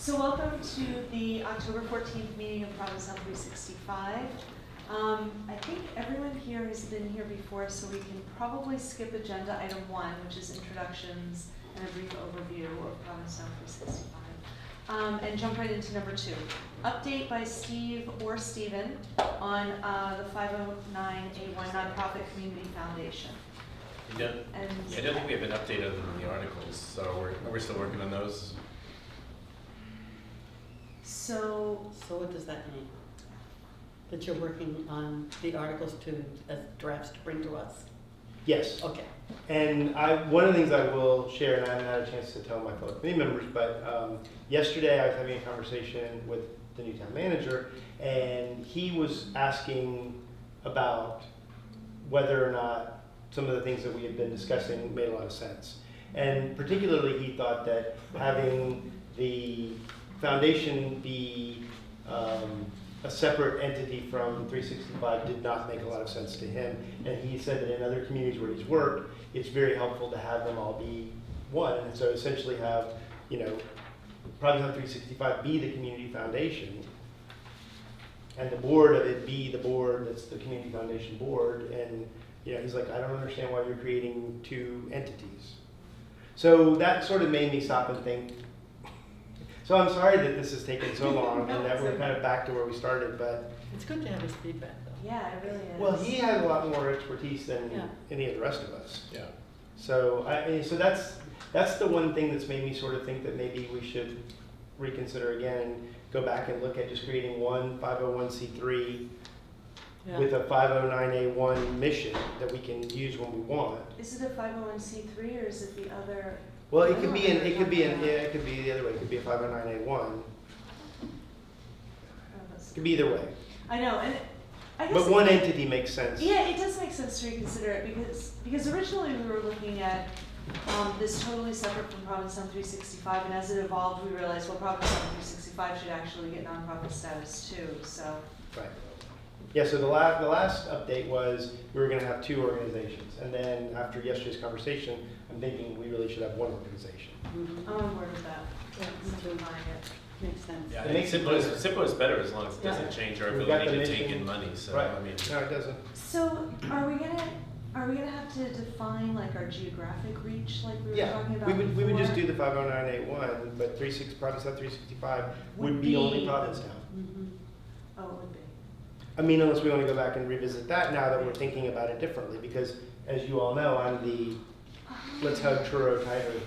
So welcome to the October 14th meeting of Provincetown 365. I think everyone here has been here before, so we can probably skip agenda item 1, which is introductions and a brief overview of Provincetown 365. And jump right into number 2. Update by Steve or Stephen on the 509A1 Nonprofit Community Foundation. I don't think we have an update other than the articles, so we're still working on those. So what does that mean? That you're working on the articles as drafts to bring to us? Yes. Okay. And one of the things I will share, and I haven't had a chance to tell my fellow committee members, but yesterday I was having a conversation with the new town manager, and he was asking about whether or not some of the things that we had been discussing made a lot of sense. And particularly he thought that having the foundation be a separate entity from 365 did not make a lot of sense to him. And he said that in other communities where he's worked, it's very helpful to have them all be one. And so essentially have, Provincetown 365 be the community foundation, and the board of it be the board that's the community foundation board. And he's like, I don't understand why you're creating two entities. So that sort of made me stop and think. So I'm sorry that this has taken so long and that we're kind of back to where we started, but. It's good to have his feedback, though. yeah, it really is. Well, he has a lot more expertise than any of the rest of us. Yeah. So that's the one thing that's made me sort of think that maybe we should reconsider again and go back and look at just creating one 501c3 with a 509A1 mission that we can use when we want. Is it a 501c3 or is it the other? Well, it could be the other way. It could be a 509A1. It could be either way. I know, and I guess. But one entity makes sense. Yeah, it does make sense to reconsider it because originally we were looking at this totally separate from Provincetown 365, and as it evolved, we realized Provincetown 365 should actually get nonprofit status too. So. Right. Yeah. So the last update was we were going to have two organizations, and then after yesterday's conversation, I'm thinking we really should have one organization. Mm-hmm. I'm on board with that. Yeah, simplifying it. Makes sense. Yeah, I think simple is better as long as it doesn't change our ability to take in money. So right. I mean, no, it doesn't. So are we gonna have to define like our geographic reach, like we were talking about? We would just do the 509A1, but Provincetown 365 would be only Provincetown. Mm-hmm. Oh, it would be. I mean, unless we want to go back and revisit that now that we're thinking about it differently, because as you all know, I'm the let's hug Truro tighter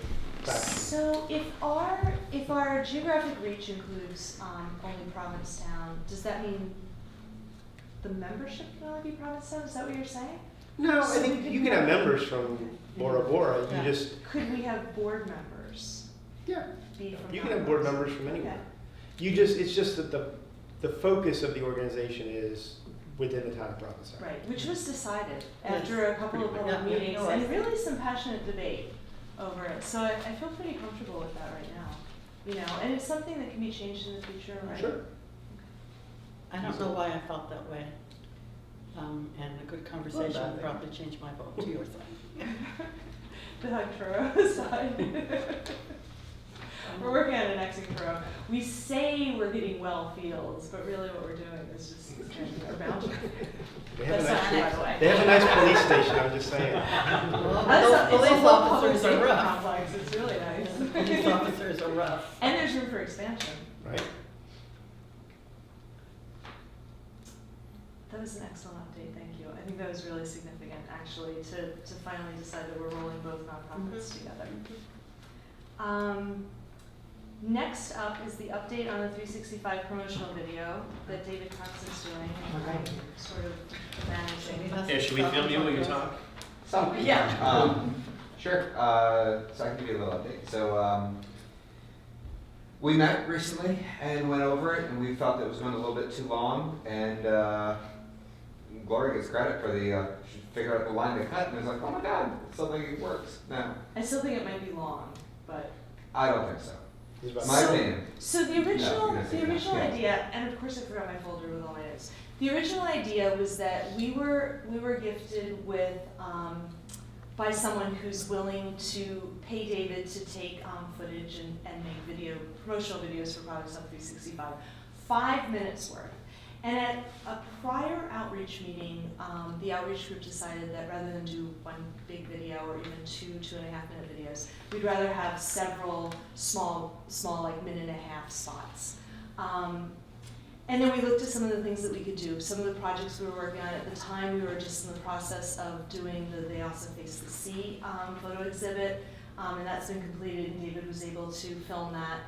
faction. So if our geographic reach includes only Provincetown, does that mean the membership can only be Provincetown? Is that what you're saying? No, I think you can have members from Bora Bora. Yeah. You just could we have board members? Yeah, be from you can have board members from anywhere. Okay. It's just that the focus of the organization is within the town of Provincetown. Right, which was decided after a couple of public meetings and really some passionate debate over it. So I feel pretty comfortable with that right now. And it's something that can be changed in the future, right? Sure. I don't know why I felt that way. And a good conversation probably changed my vote to your side. The Truro side. We're working on annexing Truro. We say we're getting well fields, but really what we're doing is just changing our boundary. They have a nice police station, I'm just saying. Well, police officers are rough. Complex. It's really nice. Police officers are rough. And there's room for expansion. Right. That was an excellent update, thank you. I think that was really significant, actually, to finally decide that we're rolling both nonprofits together. Next up is the update on the 365 promotional video that David Cox is doing, and I'm sort of managing. Yeah, should we film you while you talk? Yeah. Sure. So I can give you a little update. So we met recently and went over it, and we felt that it was going a little bit too long, and Gloria gets credit for she figured out the line to cut, and it was like, oh my God, something works now. I still think it might be long, but I don't think so. My opinion. So the original idea, and of course I forgot my folder with all my notes. The original idea was that we were gifted with by someone who's willing to pay David to take footage and make promotional videos for Provincetown 365, 5 minutes worth. And at a prior outreach meeting, the outreach group decided that rather than do one big video or even 2.5-minute videos, we'd rather have several small like minute-and-a-half spots. And then we looked at some of the things that we could do. Some of the projects we were working on at the time, we were just in the process of doing the They Also Face the Sea photo exhibit, and that's been completed, and David was able to film that.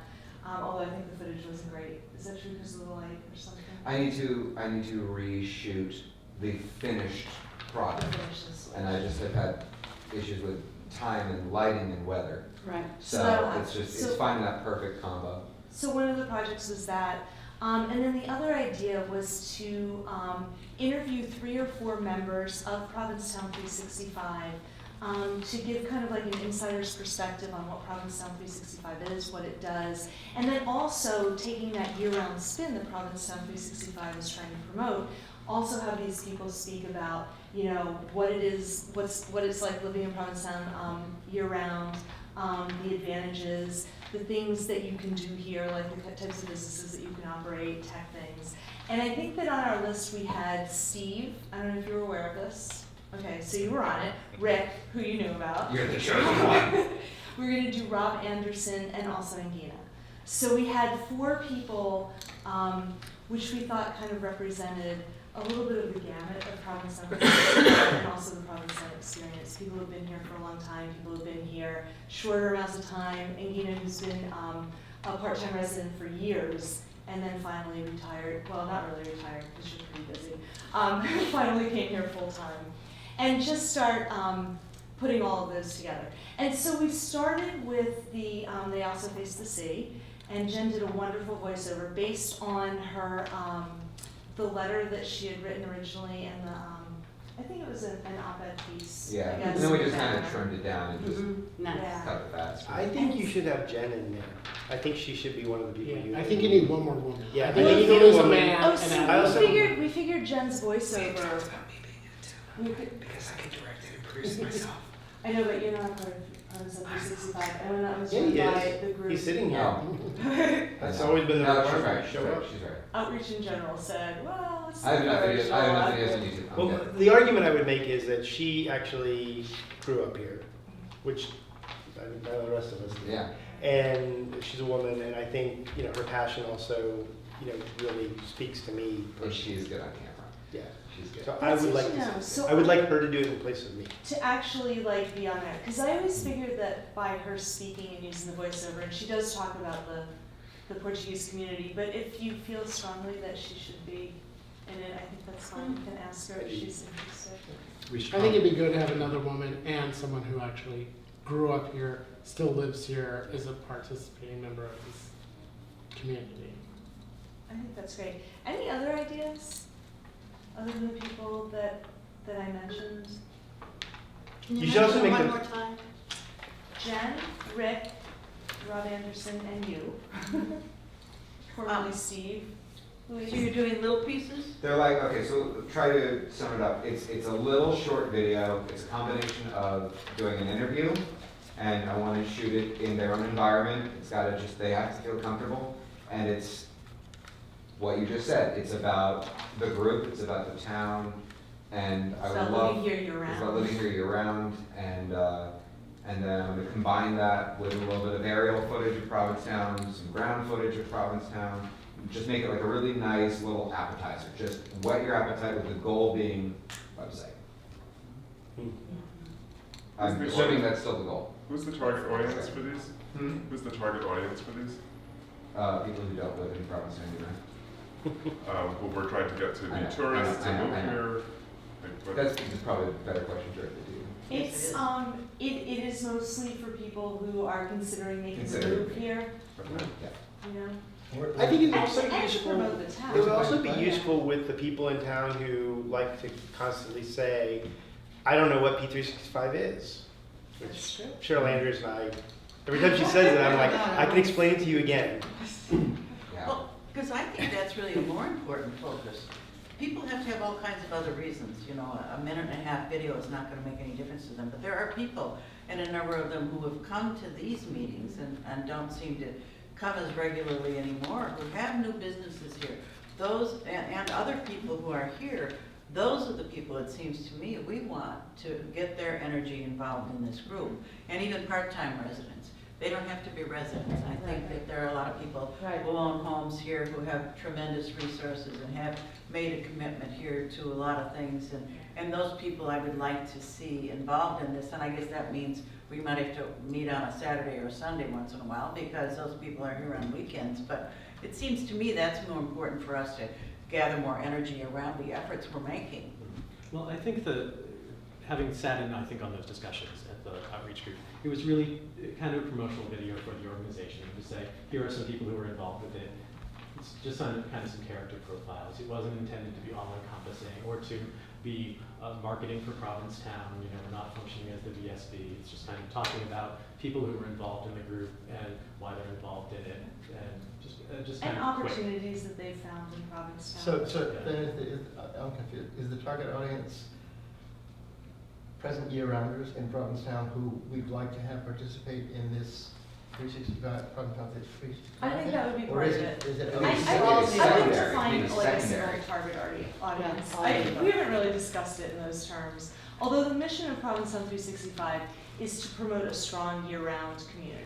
Although I think the footage wasn't great. Is that true because of the light or something? I need to reshoot the finished product, and I just have had issues with time and lighting and weather. Right. So it's finding that perfect combo. So one of the projects was that, and then the other idea was to interview 3 or 4 members of Provincetown 365 to give kind of like an insider's perspective on what Provincetown 365 is, what it does, and then also taking that year-round spin that Provincetown 365 is trying to promote, also have these people speak about, you know, what it is, what it's like living in Provincetown year-round, the advantages, the things that you can do here, like the types of businesses that you can operate, tech things. And I think that on our list we had Steve, I don't know if you were aware of this. Okay, so you were on it. Rick, who you knew about. You're the chosen one. We're going to do Rob Anderson and also Angina. So we had 4 people, which we thought kind of represented a little bit of the gamut of Provincetown and also the Provincetown experience. People who have been here for a long time, people who have been here shorter amounts of time. Angina, who's been a part-time resident for years, and then finally retired. Well, not really retired because she's pretty busy. Finally came here full-time. And just start putting all of those together. And so we started with the They Also Face the Sea, and Jen did a wonderful voiceover based on her, the letter that she had written originally, and I think it was an op-ed piece. Yeah, I guess, and then we just kind of trimmed it down and just Nice. Yeah. cut the fat. I think you should have Jen in there. I think she should be one of the people you. I think you need one more woman. Yeah, I I think think you you need need a a woman. man. Oh, and see, a- I also- we figured Jen's voiceover. We could, Because I can direct and produce myself. I know, but you're not part of Provincetown 365. And when that was Yeah, run he by is. the group. He's sitting here. No. That's always been the No, she's requirement. right, she's Show right, up. she's right. Outreach in general said, well, let's. I have enough encourage videos, I have enough a lot videos of on YouTube. I'm Well, good. the argument I would make is that she actually grew up here, which I know the rest of us did. Yeah. And she's a woman, and I think, you know, her passion also, you know, really speaks to me And she personally. is good on camera. Yeah. She's good. So I That's would good like to know. to, So- I would like her to do it in place of me. To actually like be on there, because I always figured that by her speaking and using the voiceover, and she does talk about the Portuguese community, but if you feel strongly that she should be in it, I think that's fine. You can ask her if she's interested. We should I think it'd be good to have another woman and someone who actually grew up here, still lives here, is a participating member of this community. I think that's great. Any other ideas, other than the people that I mentioned? Can You you should also mention make one the- more time? Jen, Rick, Rob Anderson, and you. Formerly Steve. So you're doing little pieces? They're like, okay, so try to sum it up. It's a little short video. It's a combination of doing an interview, and I want to shoot it in their own environment. It's got to just, they have to feel comfortable. And it's what you just said. It's about the group, it's about the town, and I It's would about love. living here year-round. It's about living here year-round, and then I'm gonna combine that with a little bit of aerial footage of Provincetown, some ground footage of Provincetown. Just make it like a really nice little appetizer. Just whet your appetite with the goal being website. I'm assuming that's still the goal. Who's the target audience for these? Hmm? Who's the target audience for these? People who don't live in Provincetown, Who we're trying to get to I know, be tourists I know, to I move know. here? Like, what- That's probably a better question directed to you. It's, it is mostly for people who are considering making the Considering. move here, Okay. Yeah. you know? I think it's And also to useful. promote the town. It would also be useful with the people in town who like to constantly say, I don't know what P365 is. That's Which true. Cheryl Andrews and I, every time she says it, I'm like, I can explain it to you again. Yeah. Well, because I think that's really a more important focus. people have to have all kinds of other reasons, you know, a minute and a half video is not gonna make any difference to them, but there are people, and a number of them who have come to these meetings and don't seem to come as regularly anymore, who have new businesses here. Those, and other people who are here, those are the people, it seems to me, we want to get their energy involved in this group, and even part-time residents. They don't have to be residents. I think that there are a lot of people who own homes here who have tremendous resources and have made a commitment here to a lot of things, and those people I would like to see involved in this, and I guess that means we might have to meet on a Saturday or a Sunday once in a while, because those people are here on weekends, but it seems to me that's more important for us to gather more energy around the efforts we're making. Well, I think that having sat in, I think, on those discussions at the outreach group, it was really kind of a promotional video for the organization to say, here are some people who are involved with it. It's just kind of some character profiles. It wasn't intended to be all-encompassing or to be marketing for Provincetown. You know, we're not functioning as the VSB. It's just kind of talking about people who were involved in the group and why they're involved in it, and just kind And of quick. opportunities that they found in Provincetown. So then I'm confused. Is the target audience present year-rounders in Provincetown who we'd like to have participate in this 365, Provincetown 365? I think that would be Or part is of it, it. is it? I Maybe would secondary, define maybe like a secondary. single target audience. Yeah, We haven't really discussed it in those terms. Although the mission of Provincetown 365 is to promote a strong year-round community.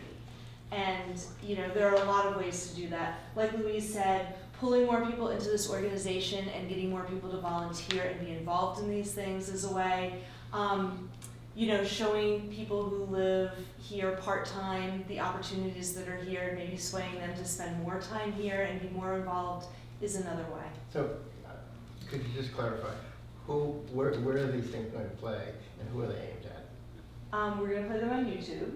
And, you know, there are a lot of ways to do that. Like Louise said, pulling more people into this organization and getting more people to volunteer and be involved in these things is a way. You know, showing people who live here part-time the opportunities that are here, maybe swaying them to spend more time here and be more involved is another way. So, could you just clarify, where are these things going to play and who are they aimed at? We're gonna play them on YouTube.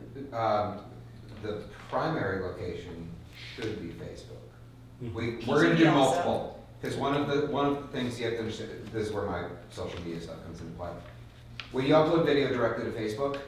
The primary location should be Facebook. We're PTV gonna do also. multiple, because one of the things you have to understand, this is where my social media stuff comes into play. When you upload video directly to Facebook,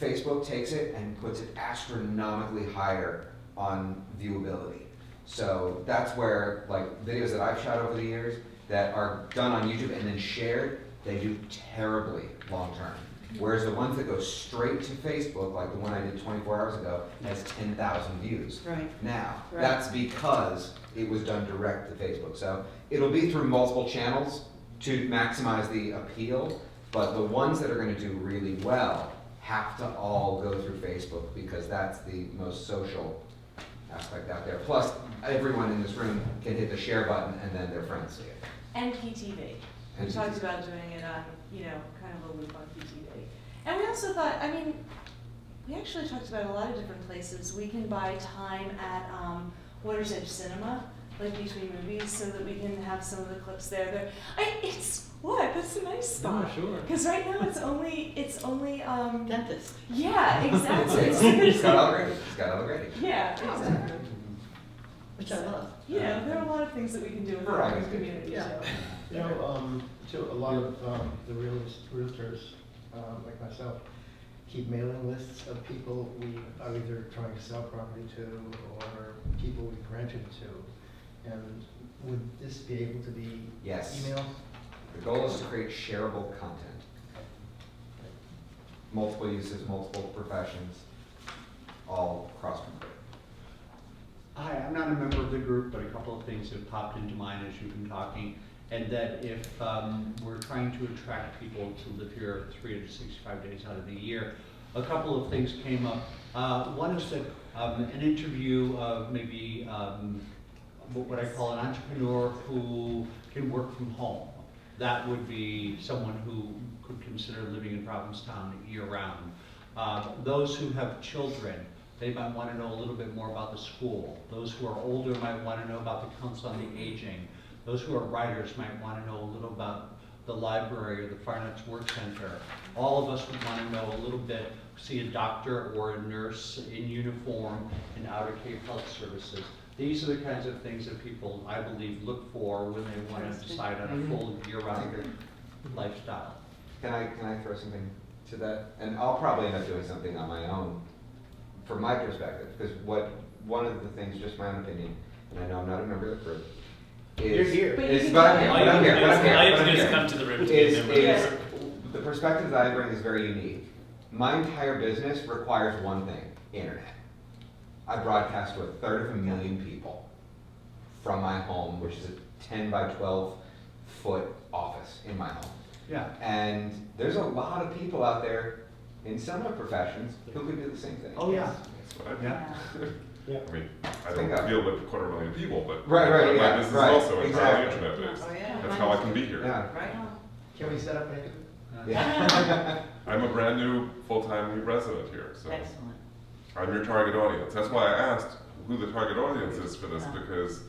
Facebook takes it and puts it astronomically higher on viewability. So that's where, like, videos that I've shot over the years that are done on YouTube and then shared, they do terribly long-term. Whereas the ones that go straight to Facebook, like the one I did 24 hours ago, has 10,000 views. Right. Now, Right. that's because it was done direct to Facebook. So it'll be through multiple channels to maximize the appeal, but the ones that are gonna do really well have to all go through Facebook because that's the most social aspect out there. Plus, everyone in this room can hit the share button and then their friends see it. And PTV. We And talked PTV. about doing it on, you know, kind of a loop on PTV. And we also thought, I mean, we actually talked about a lot of different places. We can buy time at Water's Edge Cinema, like between movies, so that we can have some of the clips there. It's what? That's a nice spot. Oh, sure. Because right now it's only Dentist. yeah, exactly. It's got all ready, it's got all ready. Yeah, exactly. Which I love. You know, there are a lot of things that we can do in the Variety. community. Yeah. So. You know, so a lot of the realtors, like myself, keep mailing lists of people we are either trying to sell property to or people we've rented to. And would this be able to be Yes. email? The goal is to create shareable content. Multiple uses, multiple professions, all cross-promoted. Hi, I'm not a member of the group, but a couple of things have popped into mind as you've been talking. And that if we're trying to attract people to live here 365 days out of the year, a couple of things came up. One is that an interview of maybe what I call an entrepreneur who can work from home. That would be someone who could consider living in Provincetown year-round. Those who have children, they might want to know a little bit more about the school. Those who are older might want to know about the Council on the Aging. Those who are writers might want to know a little about the library or the Fine Arts Work Center. All of us would want to know a little bit, see a doctor or a nurse in uniform in out-of-Cape health services. These are the kinds of things that people, I believe, look for when they want to decide on a full year-round lifestyle. Can I throw something to that? And I'll probably end up doing something on my own, from my perspective, because one of the things, just my own opinion, and I know I'm not a member of the group, You're here. But you is, can but I'm come here, in. but I'm here, but I'm here, All you but have I'm to do is here. come to the room to be a member. Is, the perspective that I bring is very unique. My entire business requires one thing, internet. I broadcast to 1/3 of a million people from my home, which is a 10 by 12 foot office in my home. Yeah. And there's a lot of people out there in similar professions who could do the same thing. Oh, yeah. That's what I do. Yeah. I mean, I Think don't of- deal with 250,000 people, but Right, my yeah, business right, is also entirely exactly. internet-based. Oh, yeah. That's how I can be here. Yeah. Right? Can we set up an Yeah. I'm a brand new full-time resident here, so Excellent. I'm your target audience. That's why I asked who the target audience is for this, because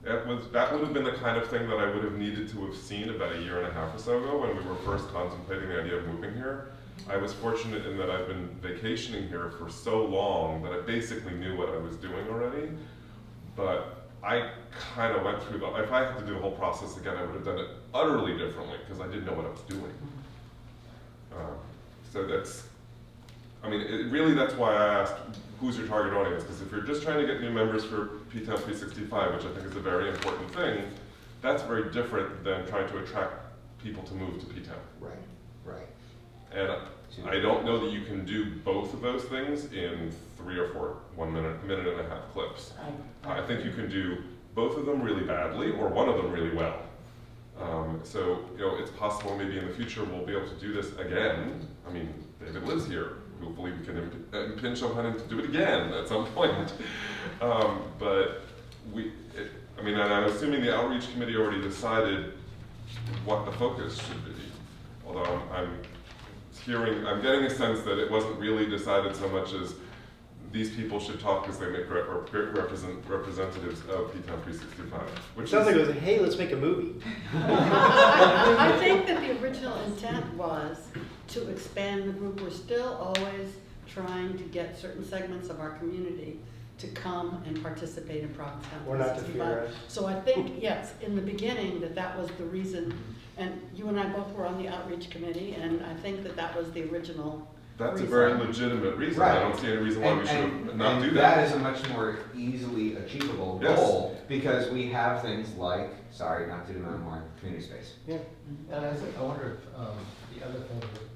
that would have been the kind of thing that I would have needed to have seen about 1.5 years or so ago when we were first contemplating the idea of moving here. I was fortunate in that I've been vacationing here for so long that I basically knew what I was doing already. But I kind of went through if I had to do the whole process again, I would have done it utterly differently because I didn't know what I was doing. So that's, I mean, really that's why I asked who's your target audience, because if you're just trying to get new members for P-Town 365, which I think is a very important thing, that's very different than trying to attract people to move to P-Town. Right, right. And I don't know that you can do both of those things in 3 or 4 minute and a half clips. I think you can do both of them really badly or one of them really well. So, you know, it's possible maybe in the future we'll be able to do this again. I mean, David lives here. Hopefully we can impinge on him to do it again at some point. But I mean, and I'm assuming the outreach committee already decided what the focus should be. Although I'm getting a sense that it wasn't really decided so much as these people should talk because they make representatives of P-Town 365. Which sounds like it was, hey, let's make a movie. I think that the original intent was to expand the group. We're still always trying to get certain segments of our community to come and participate in Provincetown. Or not to 365. fear us. So I think, yes, in the beginning, that was the reason, and you and I both were on the outreach committee, and I think that was the original That's a reason. very legitimate reason. I don't see any reason why we should not do And that. that is a much more easily achievable Yes. goal, because we have things like, sorry, not to do no more, community space. Yeah. And I wonder if the other thing would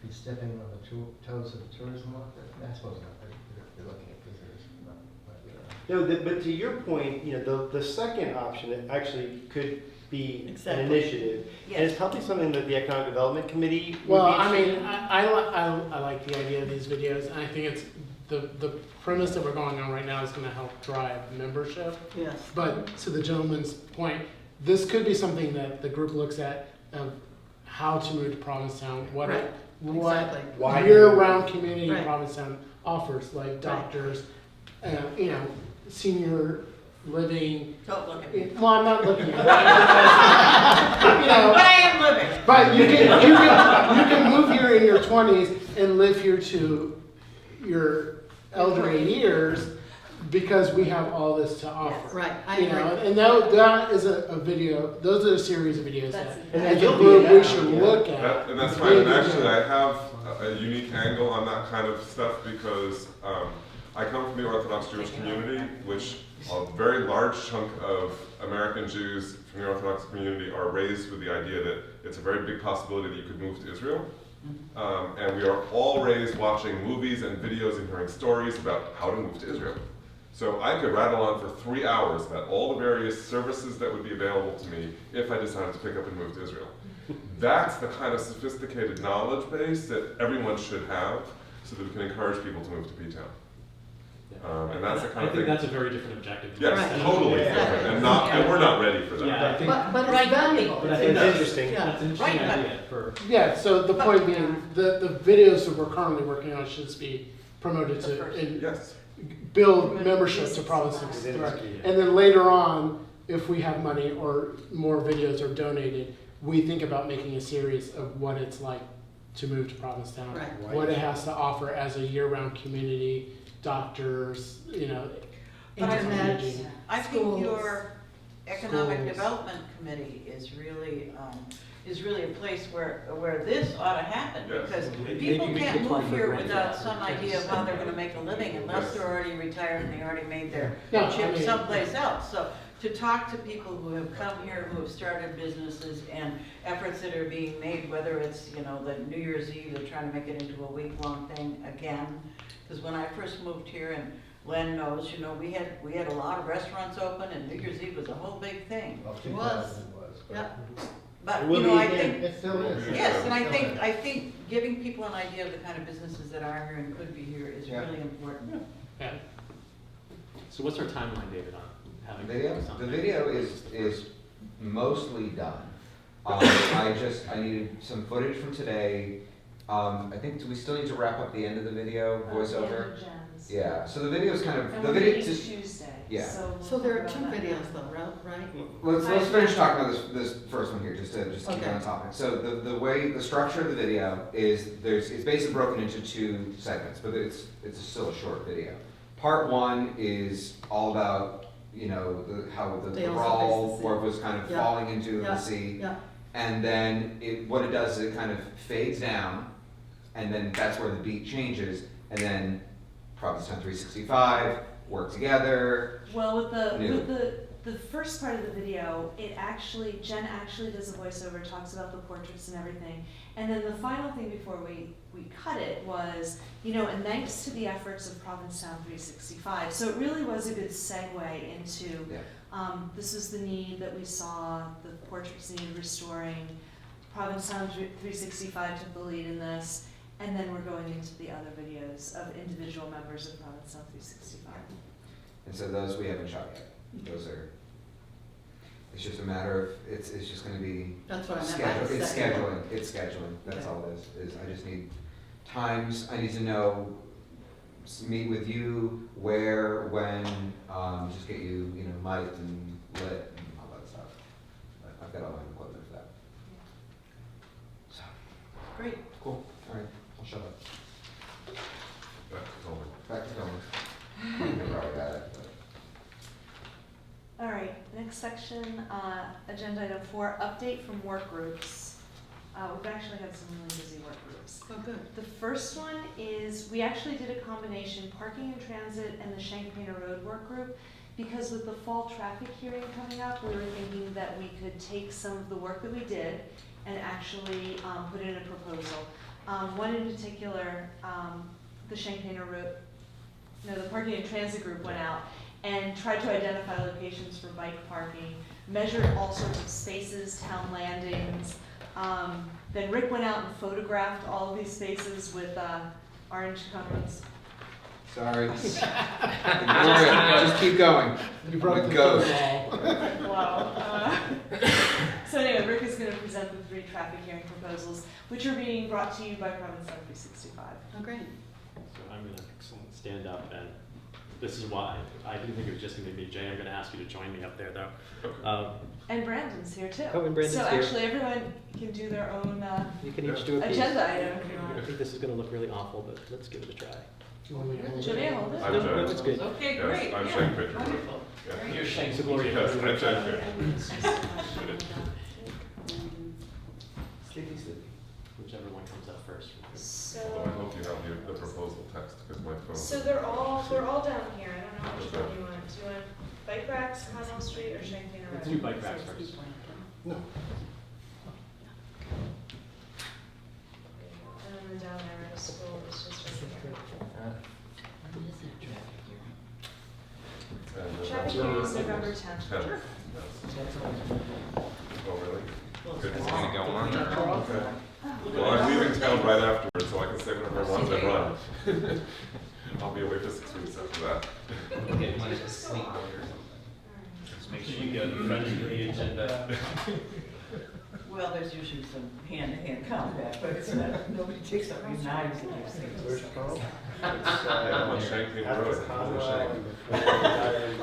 be stepping on the toes of the tourism market. I suppose not, they're looking at visitors. No, but to your point, you know, the second option it actually could be Exactly. an initiative. And it's probably something that the Economic Development Committee would Well, be I interested mean, in. I like the idea of these videos, and I think it's the premise that we're going on right now is going to help drive membership. Yes. But to the gentleman's point, this could be something that the group looks at of how to move to Provincetown, what Right. Exactly. Why- year-round community Right. Provincetown offers, like doctors, you know, senior living. Don't look at me. Well, I'm not looking at that. You know, But I am living. but you can move here in your 20s and live here to your elderly years because we have all this to offer. Right, I You know, agree. and that is a video. Those are a series of videos That's- And as a you'll be group in we that, should yeah. look at. And that's fine. And actually, I have a unique angle on that kind of stuff because I come from the Orthodox Jewish community, which a very large chunk of American Jews from the Orthodox community are raised with the idea that it's a very big possibility that you could move to Israel. And we are all raised watching movies and videos and hearing stories about how to move to Israel. So I could rattle on for 3 hours about all the various services that would be available to me if I decided to pick up and move to Israel. That's the kind of sophisticated knowledge base that everyone should have so that we can encourage people to move to P-Town. And that's the kind I of think thing. that's a very different objective. Yes, Right. totally Yeah. different, and we're not ready for that. Yeah, I think But Right. it's valuable. But I It's think that's interesting. Yeah. That's an interesting Right. idea for. Yeah, so the point being, the videos that we're currently working on should be promoted to and Yes. build membership to Providence. It is, Right. yeah. And then later on, if we have money or more videos are donated, we think about making a series of what it's like to move to Provincetown, Right. what it has to offer as a year-round community, doctors, you know, But I Internet. internet. I think Schools. your economic Schools. development committee is really a place where this ought to happen, Yes. because Maybe people we can't could apply move for a here grant for without that. some idea of how they're gonna make a living unless Yes. they're already retired and they already made their Yeah, I chip mean- someplace else. So to talk to people who have come here, who have started businesses, and efforts that are being made, whether it's, you know, the New Year's Eve, they're trying to make it into a week-long thing again. Because when I first moved here, and Len knows, you know, we had a lot of restaurants open, and New Year's Eve was a whole big thing. Well, It 2000 was. was. Yep. But, It will you know, be I again. think, It still is. yes, and Still is. I think giving people an idea of the kind of businesses that are here and could be here is Yeah. really important. Yeah. So what's our timeline, David, on having? The something? video is mostly done. I needed some footage from today. I think, do we still need to wrap up the end of the video, voiceover? Yeah, so the video is kind of, And the we're video, meeting just, Tuesday, yeah. so we'll So there are talk two about that. videos though, right? let's finish talking about this first one here, just to keep Okay. on topic. So the structure of the video is, it's basically broken into two segments, but it's still a short video. Part one is all about, you know, how the They also raw face the sea. work was kind of Yeah. falling into Yeah. the sea. Yeah, And then what it does is it kind of fades down, and then that's where the beat changes, and then Provincetown 365 work together. Well, with New. the first part of the video, Jen actually does a voiceover, talks about the portraits and everything. And then the final thing before we cut it was, you know, and thanks to the efforts of Provincetown 365. So it really was a good segue into, Yeah. this is the need that we saw, the portraits needed restoring. Provincetown 365 took the lead in this. And then we're going into the other videos of individual members of Provincetown 365. And so those we haven't shot yet. Those are, it's just a matter of, it's just gonna be that's what I meant by schedule, the it's second one. scheduling, that's Okay. all it is I just need times, I need to know, meet with you, where, when, just get you, you know, mic'd and lit and all that stuff. I've got all my equipment for that. So, Great. cool, alright, I'll shut up. Back to Coleman. Back to Cohen. I probably got it, but. All right, next section, agenda item 4, update from work groups. We've actually had some really busy work groups. Oh, good. The first one is, we actually did a combination, parking and transit and the Shank Painter Road work group, because with the fall traffic hearing coming up, we were thinking that we could take some of the work that we did and actually put in a proposal. One in particular, the Shank Painter Road, the parking and transit group went out and tried to identify locations for bike parking, measured all sorts of spaces, town landings. Then Rick went out and photographed all of these spaces with orange cones. Sorry. Ignore it. Just keep going. You broke With the ghost. fourth wall. Wow. So anyway, Rick is going to present the 3 traffic hearing proposals, which are being brought to you by Provincetown 365. Oh, great. So I'm gonna stand up, and this is why, I didn't think it was just gonna be Jay, I'm gonna ask you to join me up there though. And Brandon's here too. Oh, and Brandon's so here. actually, everyone can do their own You can each do a piece. agenda item if you I want. think this is gonna look really awful, but let's give it a try. You want me to hold it? Should I hold it? I'm No, Jen. no, that's good. Okay, Yes, great. I'm Yeah, Shank Painter. wonderful. Yeah. You're Shank. So Gloria. Yes, I'm Shank Painter. Whichever one comes up first. Although I hope you have the proposal text, because my phone. So they're all down here. I don't know which one you want. Do you want bike racks, Conwell Street, or Shank Painter Let's Road? do bike racks first. No. And then down there at school is just right here. Traffic hearing is November 10th. Sure. Oh, really? Good. Is it gonna go on or? Okay. Well, I'm leaving town right afterwards, so I can say whatever I want and run. I'll be away for 6 weeks after that. Okay, might just sneak over or something. Just make sure you go in front of the agenda. Well, there's usually some hand-to-hand combat, but it's not, nobody takes up any knives and gives things. Where's Carl? Yeah, I'm on Shank Painter After Road. Conwell Shank. and before.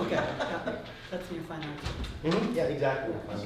Okay, yeah, that's your final. Mhm, yeah, exactly. It's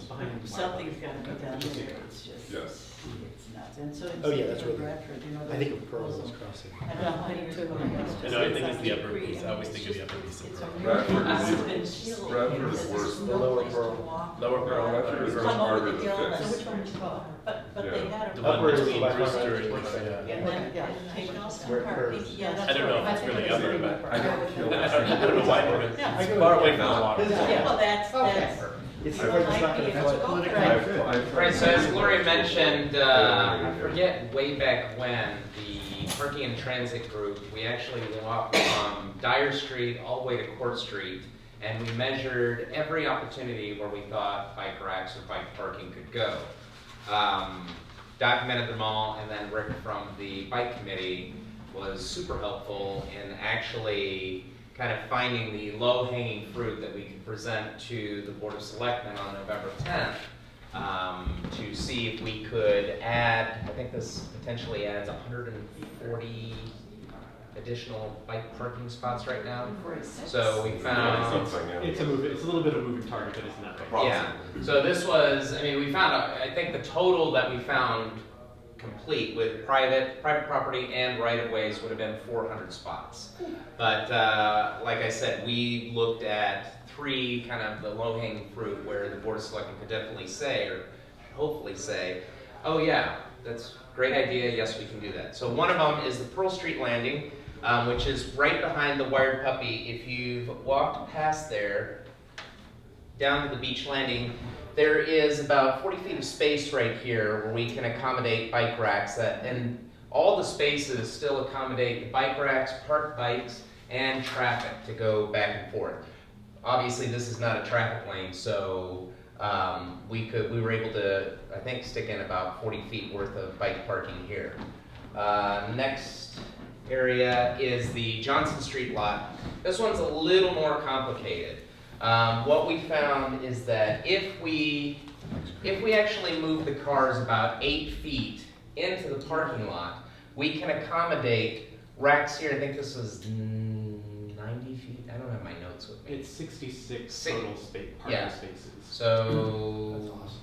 behind my Something's gotta be done there, it's just, Yes. it's nuts. And so it's. Oh, yeah, that's for really- Bradford, you know. I think the of Pearl proposal. is crossing. I don't know how years ago it was. I know, I think it's the just upper free, piece. I always think of the upper piece of it's Pearl. a Bradford is really even- shield. Bradford is There's worse. no The lower place to Pearl. walk. Lower Pearl. Bradford is much Come over harder the to hill, fix. so which one would you call? But they had The a. one Upward is between by Brewster far and, right. yeah. And then Yeah. take off some Where- parking. where- Yeah, that's I don't know what if it's really I think other, it's but I don't feel I don't know why, but Yeah. it's far away from the water. Yeah, well, that's, Okay. It's You like it's might not be gonna able to flood. go Right. there. Right, so as Gloria mentioned, I forget way back when, the Parking and Transit Group, we actually walked from Dyer Street all the way to Court Street, and we measured every opportunity where we thought bike racks or bike parking could go. Documented them all, and then Rick from the bike committee was super helpful in actually kind of finding the low-hanging fruit that we could present to the Board of Selectmen on November 10th to see if we could add, I think this potentially adds 140 additional bike parking spots right now. So we found, Something, yeah. It's a little bit of a moving target, but it's not big. yeah, so this was, I mean, we found, I think the total that we found complete with private property and right-of-ways would have been 400 spots. But like I said, we looked at 3 kind of the low-hanging fruit where the Board of Selectmen could definitely say, or hopefully say, oh yeah, that's a great idea, yes, we can do that. So one of them is the Pearl Street Landing, which is right behind the Wired Puppy. If you've walked past there, down to the beach landing, there is about 40 feet of space right here where we can accommodate bike racks, and all the spaces still accommodate the bike racks, parked bikes, and traffic to go back and forth. Obviously, this is not a traffic lane, so we were able to, I think, stick in about 40 feet worth of bike parking here. Next area is the Johnson Street lot. This one's a little more complicated. What we found is that if we actually move the cars about 8 feet into the parking lot, we can accommodate racks here. I think this is 90 feet. I don't have my notes with me. It's 66 Six. total parking Yeah. spaces. So That's awesome.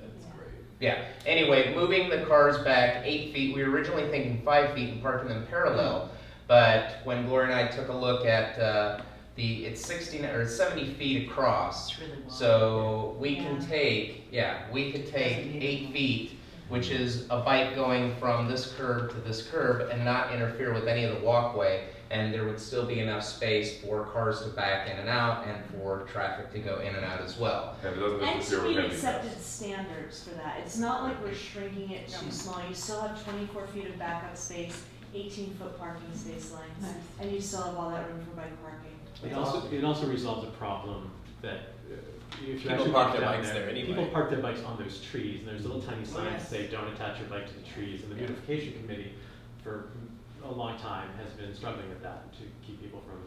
That's great. yeah. Anyway, moving the cars back 8 feet. We were originally thinking 5 feet and parking them parallel, but when Gloria and I took a look at it's 60 or 70 feet across. It's really long. So we can take, we could take 8 feet, which is a bike going from this curb to this curb and not interfere with any of the walkway, and there would still be enough space for cars to back in and out and for traffic to go in and out as well. And it doesn't And interfere to with meet handicaps. accepted standards for that. It's not like we're shrinking it too small. You still have 24 feet of backup space, 18-foot parking space lengths, Nice. and you still have all that room for bike parking. It also resolves a problem that if you People actually park walk their down bikes there anyway. people park their bikes on those trees, and there's little tiny signs that Yes. say don't attach your bike to the trees. And the Yeah. Beautification Committee for a long time has been struggling with that to keep people from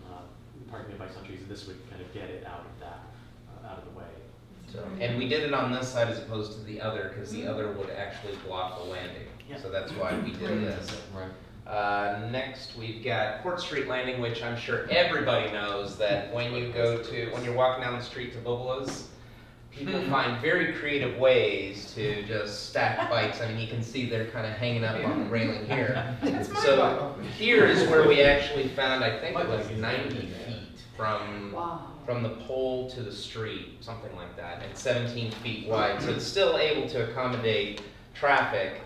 parking their bikes on trees, and this would kind of get it out of that, out of the way. So, and we did it on this side as opposed to the other, because the other would actually block the landing. Yeah. So that's why we did this. Right. Next, we've got Court Street Landing, which I'm sure everybody knows that when you're walking down the street to Bubala's, people find very creative ways to just stack bikes. I mean, you can see they're kind of hanging up on the railing here. So here is where we actually found, I think it was 90 feet from Wow. the pole to the street, something like that, and 17 feet wide. So it's still able to accommodate traffic,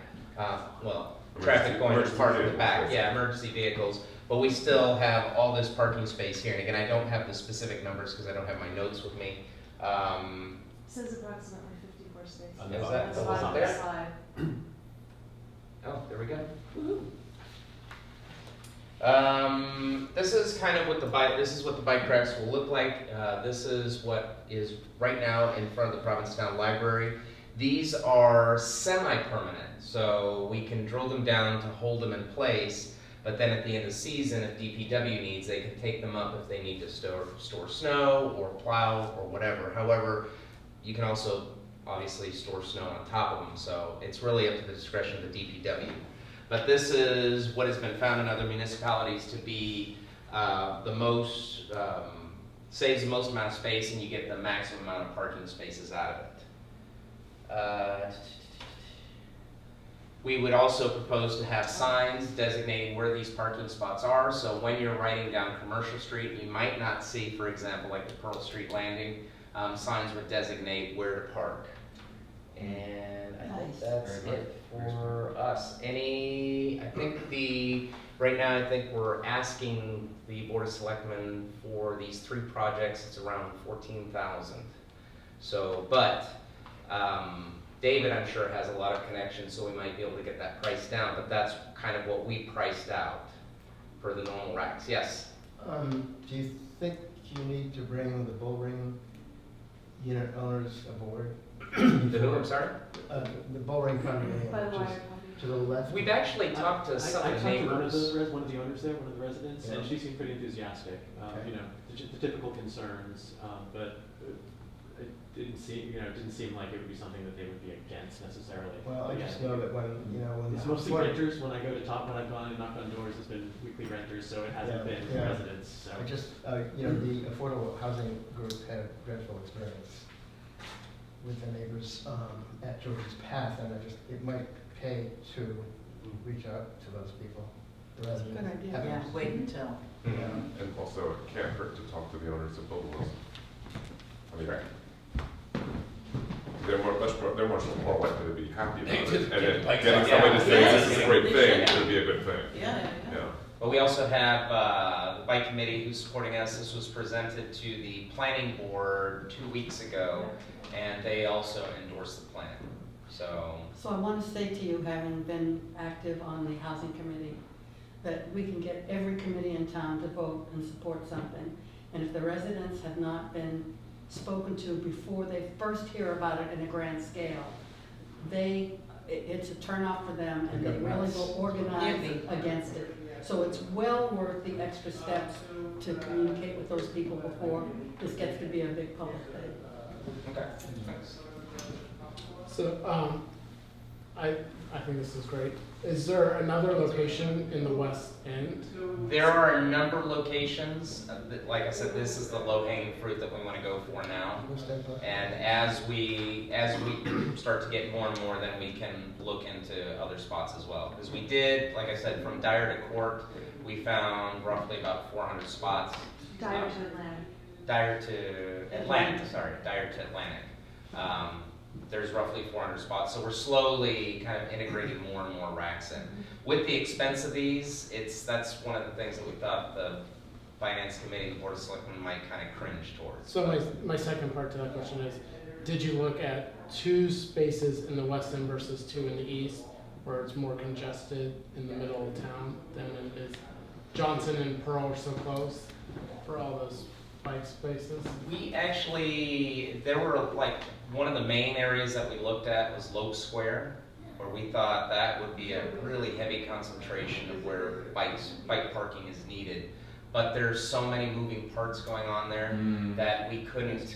traffic going to park in the back, emergency vehicles. But we still have all this parking space here. And again, I don't have the specific numbers because I don't have my notes with me. It says approximately 54 spaces. On the Is bottom. that That's the the one bottom there? slide. Oh, there we go. This is kind of what the bike racks will look like. This is what is right now in front of the Provincetown Library. These are semi-permanent, so we can drill them down to hold them in place, but then at the end of the season, if DPW needs, they can take them up if they need to store snow or plow or whatever. However, you can also obviously store snow on top of them, so it's really up to the discretion of the DPW. But this is what has been found in other municipalities to be saves the most amount of space, and you get the maximum amount of parking spaces out of it. We would also propose to have signs designating where these parking spots are, so when you're riding down Commercial Street, you might not see, for example, like the Pearl Street Landing, signs would designate where to park. And I think Nice. that's Very it for us. Right now, I think we're asking the Board of Selectmen for these 3 projects, it's around 14,000. So, but, David, I'm sure, has a lot of connections, so we might be able to get that price down, but that's kind of what we priced out for the normal racks. Yes? Do you think you need to bring the bull ring unit owners aboard? The who, I'm sorry? The bull ring By the condominium, wire which is company. to the left. We've actually talked to some I of the talked to one of neighbors. one of the owners there, one of the residents, and Yeah. she seemed pretty enthusiastic. Okay. You know, the typical concerns, but it didn't seem like it would be something that they would be against necessarily. Well, I But just yeah, know that when it's the mostly flood- renters. When I've gone and knocked on doors, it's been weekly renters, so it hasn't Yeah, been yeah. residents. So. I just, the affordable housing group had a dreadful experience with the neighbors at George's Path, and it might pay to reach out to those people, the residents. Good idea. Have Yeah, them- wait until. Yeah. And also, it can't hurt to talk to the owners of Billings. I mean, they're much more likely to be happy about it. And then Like, getting yeah. somebody to say Yes. this is a great thing Yeah. would be a good thing. Yeah. Yeah. But we also have the bike committee who's supporting us. This was presented to the planning board 2 weeks ago, and they also endorsed the plan. So, So I want to say to you, having been active on the housing committee, that we can get every committee in town to vote and support something. And if the residents have not been spoken to before they first hear about it in a grand scale, it's a turnoff for them, and they really will organize against it. So it's well worth the extra steps to communicate with those people before this gets to be a big public thing. okay, thanks. So, I think this is great. Is there another location in the West End? There are a number of locations. Like I said, this is the low-hanging fruit that we want to go for now. And as we start to get more and more, then we can look into other spots as well. Because we did, like I said, from Dyer to Court, we found roughly about 400 spots. Dyer to Atlantic. Dyer to Atlantic. There's roughly 400 spots, so we're slowly kind of integrating more and more racks in. With the expense of these, that's one of the things that we thought the Finance Committee and the Board of Selectmen might kind of cringe towards. So my second part to that question is, did you look at 2 spaces in the West End versus 2 in the East, where it's more congested in the middle of town than it is? Johnson and Pearl are so close for all those bike spaces. There were like, one of the main areas that we looked at was Loeb Square, where we thought that would be a really heavy concentration of where bike parking is needed. But there's so many moving parts going on there that we couldn't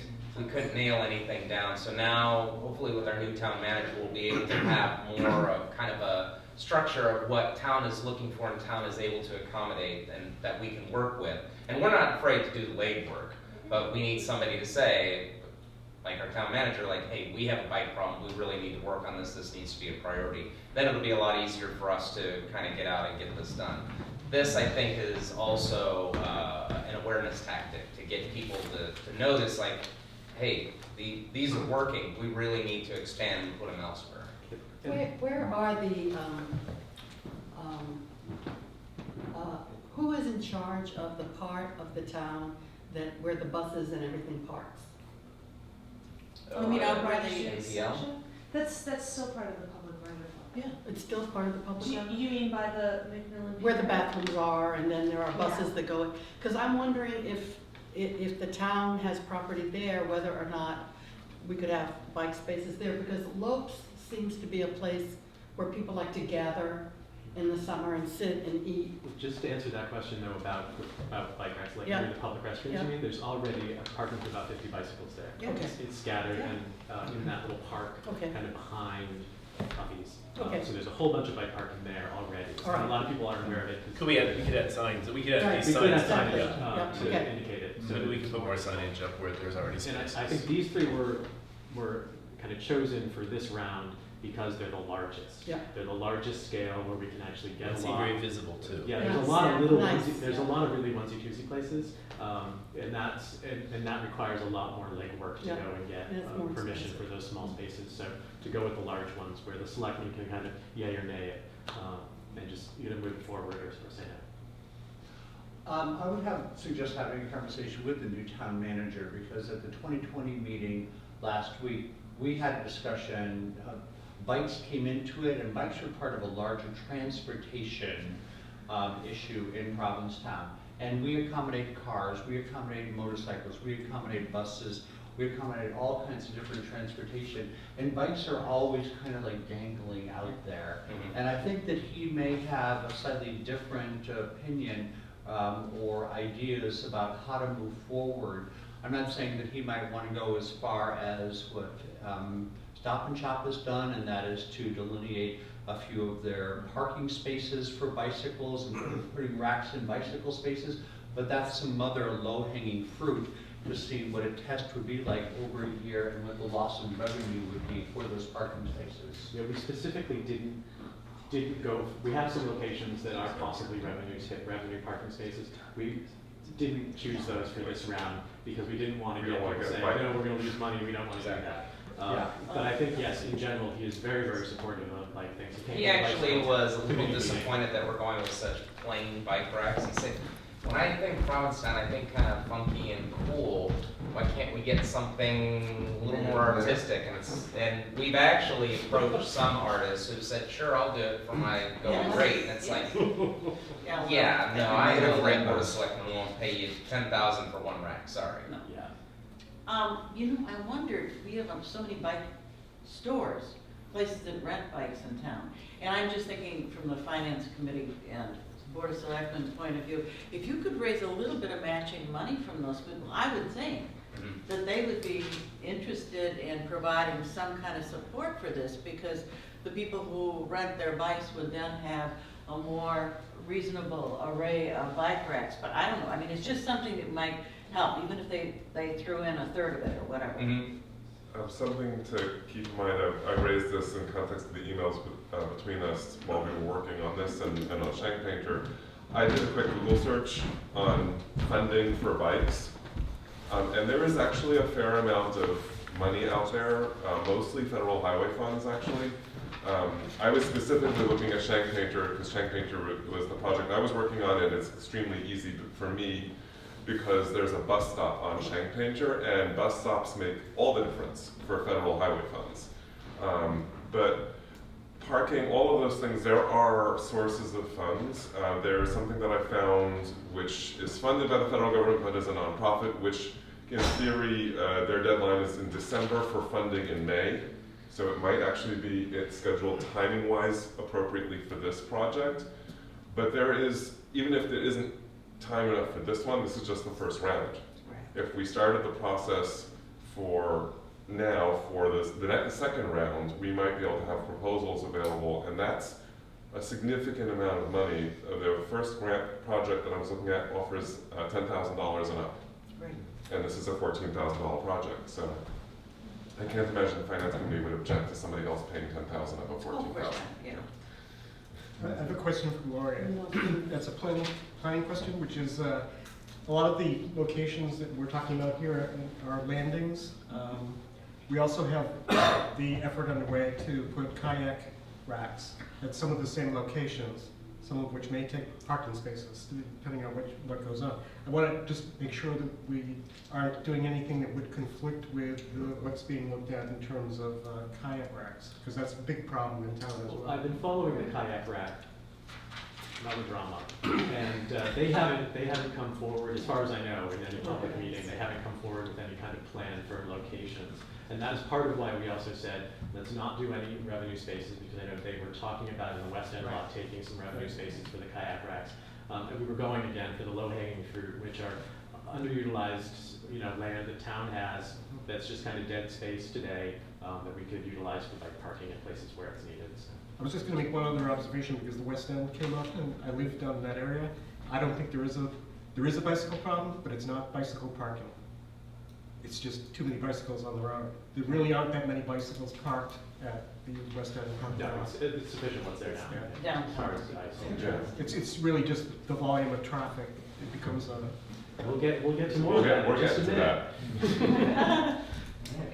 nail anything down. So now, hopefully with our new town manager, we'll be able to have more of kind of a structure of what town is looking for and town is able to accommodate and that we can work with. And we're not afraid to do the legwork, but we need somebody to say, like our town manager, like, hey, we have a bike problem, we really need to work on this, this needs to be a priority. Then it'll be a lot easier for us to kind of get out and get this done. This, I think, is also an awareness tactic to get people to know this, like, hey, these are working, we really need to expand and put them elsewhere. Where are the, who is in charge of the part of the town where the buses and everything parks? You mean out by the NPL? That's still part of the public right of way. Yeah, it's still part of the public. You mean by the McMillan? Where the bathrooms are, and then there are buses that go, because I'm wondering if the town has property there, whether or not we could have bike spaces there, because Lopes seems to be a place where people like to gather in the summer and sit and eat. Just to answer that question though about bike racks, like Yeah. near the public restrooms, Yeah. I mean, there's already a parking for about 50 bicycles there. Yeah. Okay. It's scattered Yeah. and in that little park, Okay. kind of behind Puffy's. Okay. So there's a whole bunch of bike parking there already. All right. And a lot of people aren't aware of it. 'cause We could add signs, we could add Right. these we could have signs. signage Yeah. to Okay. indicate it. So maybe we can put more signage up where there's already And spaces. I think these 3 were kind of chosen for this round because they're the largest. Yeah. They're the largest scale where we can actually get It's a lot. very visible too. Yeah, Yes, there's a lot of yeah, little nice, there's a yeah. lot of really onesie-twosie places, and that requires a lot more legwork to Yeah, go and get and it's more permission expensive. for those small spaces. So to go with the large ones where the selectmen can kind of yay or nay it, and just either move it forward or say no. I would suggest having a conversation with the new town manager, because at the 2020 meeting last week, we had a discussion, bikes came into it, and bikes were part of a larger transportation issue in Provincetown. And we accommodate cars, we accommodate motorcycles, we accommodate buses, we accommodate all kinds of different transportation. And bikes are always kind of like dangling out there. And I think that he may have a slightly different opinion or ideas about how to move forward. I'm not saying that he might want to go as far as what Stop and Shop has done, and that is to delineate a few of their parking spaces for bicycles and putting racks in bicycle spaces, but that's some other low-hanging fruit to see what a test would be like over a year and what the loss of revenue would be for those parking spaces. Yeah, we specifically didn't go, we have some locations that are possibly revenue parking spaces. We didn't choose those for this round because we didn't want to We get don't wanna people get saying, bite. no, we're gonna lose money, we don't want to do that. Yeah. But I think, yes, in general, he is very, very supportive of bike things. came He to the actually bicycle was a little committee meeting. disappointed that we're going with such plain bike racks. He said, when I think Provincetown, I think kind of funky and cool. Why can't we get something a little more artistic? And we've actually approached some artists who said, sure, I'll do it for my going rate. And it's like, yeah, no, I know Rent Board of Selectmen won't pay you $10,000 for one rack, sorry. No. Yeah. You know, I wondered, we have so many bike stores, places that rent bikes in town. And I'm just thinking from the finance committee and Board of Selectmen's point of view, if you could raise a little bit of matching money from those people, I would think that they would be interested in providing some kind of support for this, because the people who rent their bikes would then have a more reasonable array of bike racks. But I don't know, I mean, it's just something that might help, even if they threw in a third of it or whatever. Something to keep in mind, I raised this in context of the emails between us while we were working on this and on Shank Painter. I did a quick Google search on funding for bikes, and there is actually a fair amount of money out there, mostly federal highway funds actually. I was specifically looking at Shank Painter because Shank Painter was the project I was working on, and it's extremely easy for me because there's a bus stop on Shank Painter, and bus stops make all the difference for federal highway funds. But parking, all of those things, there are sources of funds. There's something that I found which is funded by the federal government but is a nonprofit, which in theory, their deadline is in December for funding in May. So it might actually be scheduled timing-wise appropriately for this project. But there is, even if there isn't time enough for this one, this is just the first round. If we started the process for now, for the second round, we might be able to have proposals available, and that's a significant amount of money. The first grant project that I was looking at offers $10,000 and up. Right. And this is a $14,000 project, so I can't imagine the finance committee would object to somebody else paying $10,000 of a $14,000. Yeah. I have a question for Gloria. That's a planning question, which is a lot of the locations that we're talking about here are landings. We also have the effort underway to put kayak racks at some of the same locations, some of which may take parking spaces, depending on what goes on. I want to just make sure that we aren't doing anything that would conflict with what's being looked at in terms of kayak racks, because that's a big problem in town as well. I've been following the kayak rack melodrama, and they haven't come forward, as far as I know, in any public meeting. They haven't come forward with any kind of plan for locations, and that is part of why we also said let's not do any revenue spaces, because I know they were talking about in the West End lot taking some revenue spaces for the kayak racks, and we were going again for the low-hanging fruit, which are underutilized, land that town has that's just kind of dead space today that we could utilize for like parking in places where it's needed. So. I was just going to make one other observation because the West End came up and I live down in that area. I don't think there is a bicycle problem, but it's not bicycle parking. it's just too many bicycles on the road. There really aren't that many bicycles parked at the West End parking No, lot. it's sufficient what's there now. Yeah. As far as I see. It's really just the volume of traffic. It becomes a, We'll get to more We'll of that. get in just a to minute. that.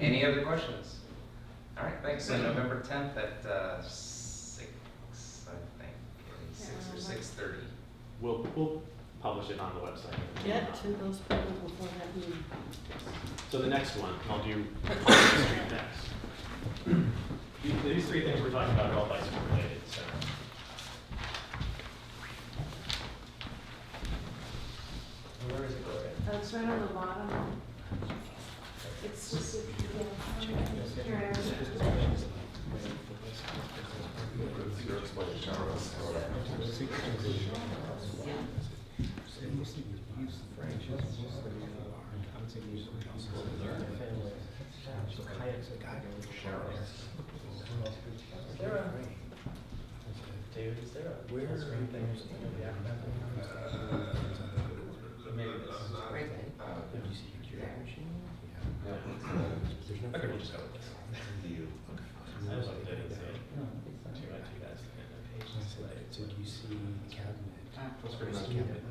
Any other questions? All right, thanks. So November 10th at 6, I think, 6 or 6:30. We'll publish it on the website. Get to those people before that meeting. So the next one, I'll do Conwell Street next. These three things we're talking about are all bicycle related, so. Where is it, Gloria? That's right on the bottom. It's just, here. You're explaining Sharrows. David, is there a where screen thing or something? Maybe this. Okay, we'll just go with this. I was like, didn't say two by two guys and a page display. So do you see cabinet? Full screen on cabinet.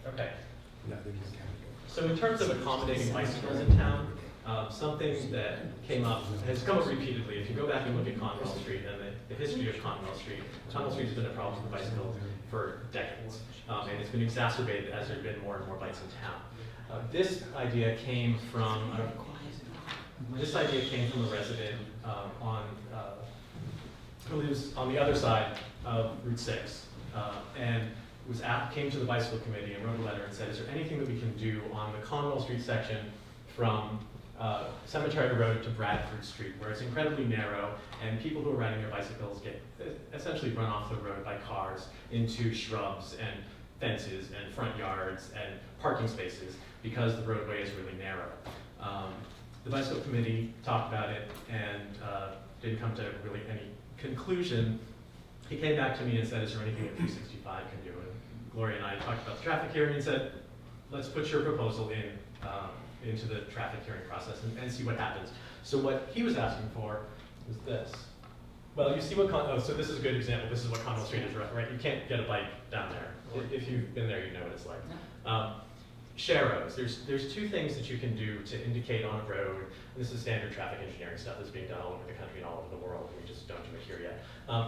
Okay. So in terms of accommodating bicycles in town, something that has come up repeatedly. If you go back and look at Conwell Street and the history of Conwell Street has been a problem with bicycles for decades, and it's been exacerbated as there have been more and more bikes in town. This idea came from a resident who lives on the other side of Route 6, and came to the bicycle committee and wrote a letter and said, is there anything that we can do on the Conwell Street section from Cemetery Road to Bradford Street, where it's incredibly narrow, and people who are riding their bicycles get essentially run off the road by cars into shrubs and fences and front yards and parking spaces because the roadway is really narrow. The bicycle committee talked about it and didn't come to really any conclusion. He came back to me and said, is there anything that 365 can do? And Gloria and I talked about the traffic hearing and said, let's put your proposal into the traffic hearing process and see what happens. So what he was asking for was this. Well, you see what, so this is a good example. This is what Conwell Street is, right? You can't get a bike down there. If you've been there, you know what it's like. Sharrows, there's two things that you can do to indicate on a road, and this is standard traffic engineering stuff that's being done all over the country and all over the world, and we just don't do it here yet,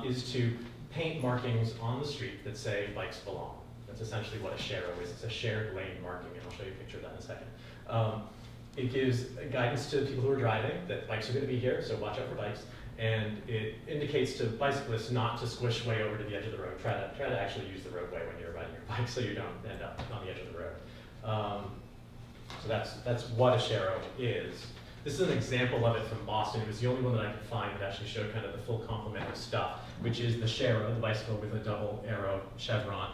is to paint markings on the street that say bikes belong. That's essentially what a sharrow is. It's a shared lane marking, and I'll show you a picture of that in a second. It gives guidance to people who are driving that bikes are going to be here, so watch out for bikes. And it indicates to bicyclists not to squish way over to the edge of the road. Try to actually use the roadway when you're riding your bike so you don't end up on the edge of the road. So that's what a Sharrow is. This is an example of it from Boston. It was the only one that I could find that actually showed kind of the full complement of stuff, which is the Sharrow, the bicycle with a double arrow chevron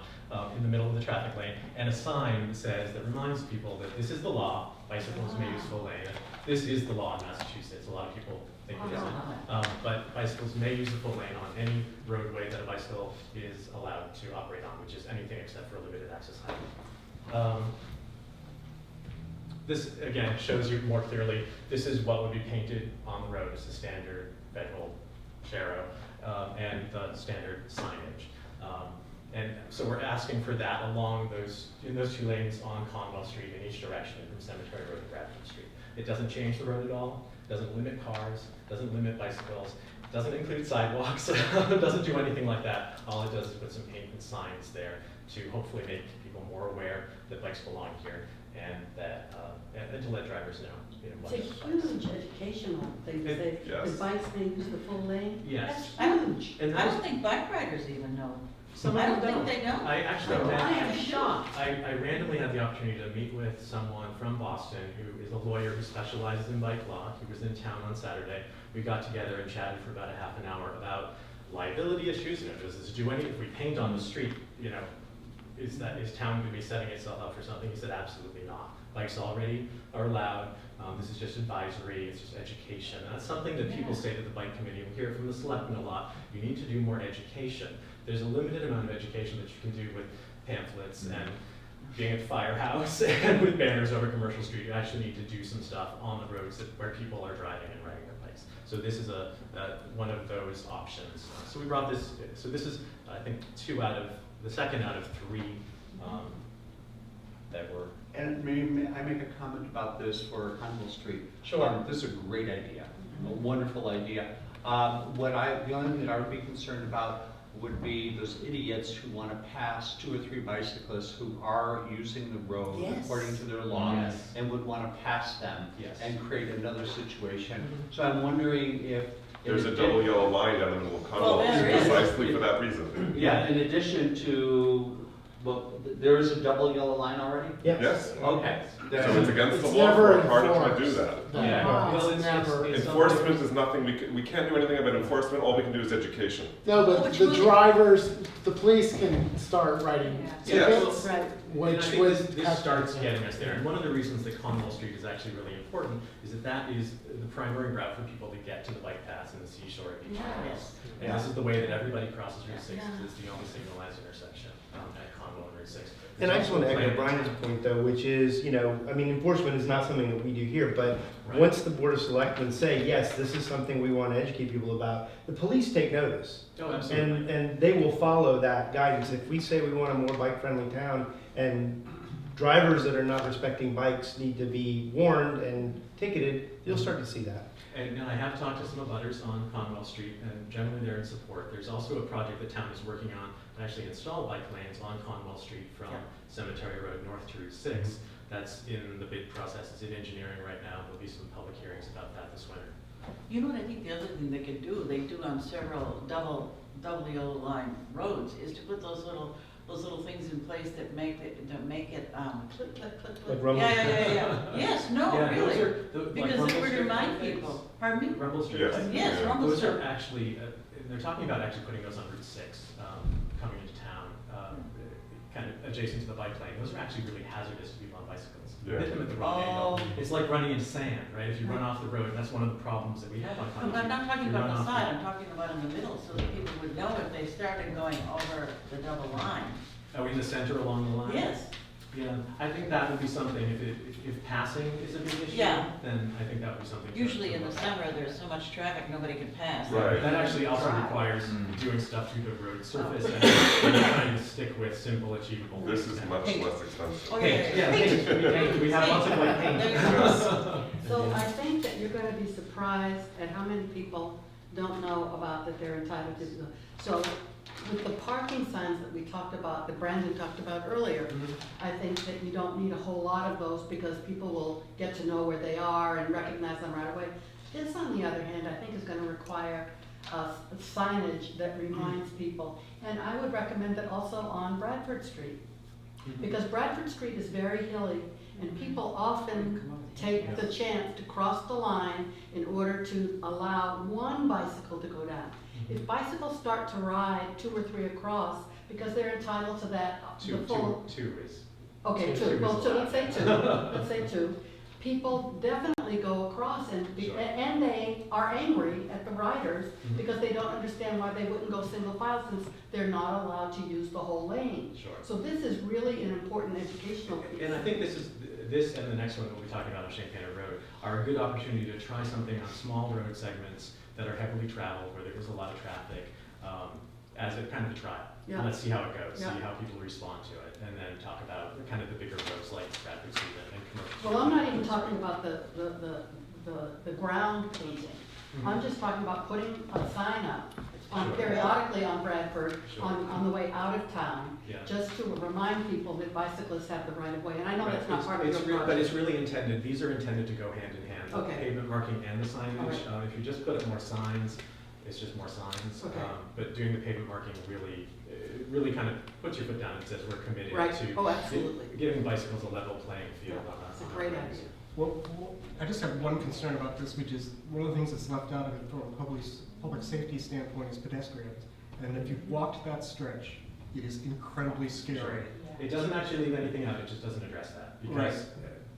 in the middle of the traffic lane, and a sign that says, that reminds people that this is the law, bicycles may use full lane. This is the law in Massachusetts. A lot of people think it isn't. But bicycles may use the full lane on any roadway that a bicycle is allowed to operate on, which is anything except for a limited access highway. This, again, shows you more clearly, this is what would be painted on the road. It's the standard federal Sharrow and the standard signage. And so we're asking for that in those two lanes on Conwell Street in each direction from Cemetery Road to Bradford Street. It doesn't change the road at all, doesn't limit cars, doesn't limit bicycles, doesn't include sidewalks, doesn't do anything like that. All it does is put some paint and signs there to hopefully make people more aware that bikes belong here and that and to let drivers know. It's a huge educational thing to say, Yes. the bikes may use the full lane. Yes. That's huge. And I don't think bike riders even know. some I of them don't think they know. I actually I am shocked. I randomly had the opportunity to meet with someone from Boston who is a lawyer who specializes in bike law. He was in town on Saturday. We got together and chatted for about a half an hour about liability issues. Does this do anything? If we paint on the street, is town going to be setting itself up for something? He said, absolutely not. Bikes already are allowed. This is just advisory, it's just education. And that's something that people say to the bike committee. We hear it from the selectmen a lot. You need to do more education. There's a limited amount of education that you can do with pamphlets and being at Firehouse and with banners over Commercial Street, you actually need to do some stuff on the roads where people are driving and riding their bikes. So this is one of those options. So we brought this, so this is, I think, the second out of 3 that were. And may I make a comment about this for Conwell Street? Sure. This is a great idea, a wonderful idea. The only thing that I would be concerned about would be those idiots who want to pass 2 or 3 bicyclists who are using the road Yes. according to their law Yes. and would want to pass them Yes. and create another situation. So I'm wondering if There's a double yellow line down the middle of Conwell, Well, there is. precisely for that reason. Yeah, in addition to, well, there is a double yellow line already? Yes. Okay. So it's against the It's law never for a car to try to do enforced. that. Yeah, Wow. well, It's never. it's Enforcement is nothing, we can't do anything about enforcement, all we can do is education. No, but Which the would- drivers, the police can start writing Yes. tickets, Right. And I which think would this have starts to- getting us there. And one of the reasons that Conwell Street is actually really important is that is the primary route for people to get to the bike paths and the seashore and beach areas. And this is the way that everybody crosses Route 6, Yeah. it's the only signalized intersection at Conwell and Route 6. And I just want to echo There's Brian's point though, which is, enforcement is not something that we do here, but Right. once the Board of Selectmen say, yes, this is something we want to educate people about, the police take notice. Oh, absolutely. And they will follow that guidance. If we say we want a more bike-friendly town and drivers that are not respecting bikes need to be warned and ticketed, you'll start to see that. And I have talked to some abutters on Conwell Street, and generally they're in support. There's also a project the town is working on to actually install bike lanes on Conwell Street from Cemetery Road north to Route 6. That's in the bid process, it's in engineering right now. There'll be some public hearings about that this winter. You know what I think the other thing they could do, they do on several double yellow line roads, is to put those little things in place that make it, click, click, click, click. Like rumble Yeah. Yes, no, Yeah, really. those are like Because Rumble they would Strip remind type things. people, pardon me? Rumble Strip. Yes. Yes, Yeah. rumble Those strip. are actually, they're talking about actually putting those on Route 6, coming into town, kind of adjacent to the bike lane. Those are actually really hazardous to people on bicycles. You hit them at the wrong angle. It's like running into sand, right? If you run off the road, that's one of the problems that we have on Conwell I'm not talking You run about the off side, I'm talking about in the middle, so that people would know if they started going over the double line. Oh, in the center along the line? Yes, Yeah, I think that would be something, if passing is a big issue, Yeah. then I think that would be something. to- usually to in the look at. summer, there's so much traffic, nobody can pass. Right. That actually also Drive. requires Mm. doing stuff through the road surface and trying to stick with simple, achievable. This things. is much less expensive. Oh, Paint, yeah, paint. We have lots of white paint. There you go. So I think that you're gonna be surprised at how many people don't know about that they're entitled to. So with the parking signs that we talked about, that Brandon talked about earlier, I think that you don't need a whole lot of those because people will get to know where they are and recognize them right away. This, on the other hand, I think is gonna require signage that reminds people. And I would recommend that also on Bradford Street. Because Bradford Street is very hilly and people often take the chance to cross the line in order to allow one bicycle to go down. If bicycles start to ride 2 or 3 across, because they're entitled to that, the full. Two is. Okay, Two 2, is well, so allowed. let's say 2, let's say 2. People definitely go across and, Sure. and they are angry at the riders Mhm. because they don't understand why they wouldn't go single file since they're not allowed to use the whole lane. Sure. So this is really an important educational piece. And I think this and the next one that we'll be talking about on Shank Painter Road are a good opportunity to try something on small road segments that are heavily traveled, where there's a lot of traffic, as a kind of a trial. Yeah. The see how it goes, Yeah. see how people respond to it, and then talk about kind of the bigger roads like Bradford Street and commercial. Well, I'm not even talking about the ground painting. I'm just talking about putting a sign up on Sure. periodically on Bradford, Sure. on the way out of town, Yeah. just to remind people that bicyclists have the right of way. And I know Right, that's not it's- part of it's your re- project. But it's really intended, these are intended to go hand in hand, the Okay. pavement marking and the signage. Alright. If you just put up more signs, it's just more signs. Okay. But doing the pavement marking really kind of puts your foot down and says we're committed Right. to Oh, absolutely. giving bicycles a level playing field Yeah, on that. it's a great idea. Well, I just have one concern about this, which is one of the things that's left out of it from a public safety standpoint is pedestrians. And if you've walked that stretch, it is incredibly scary. It doesn't actually leave anything out, it just doesn't address that, because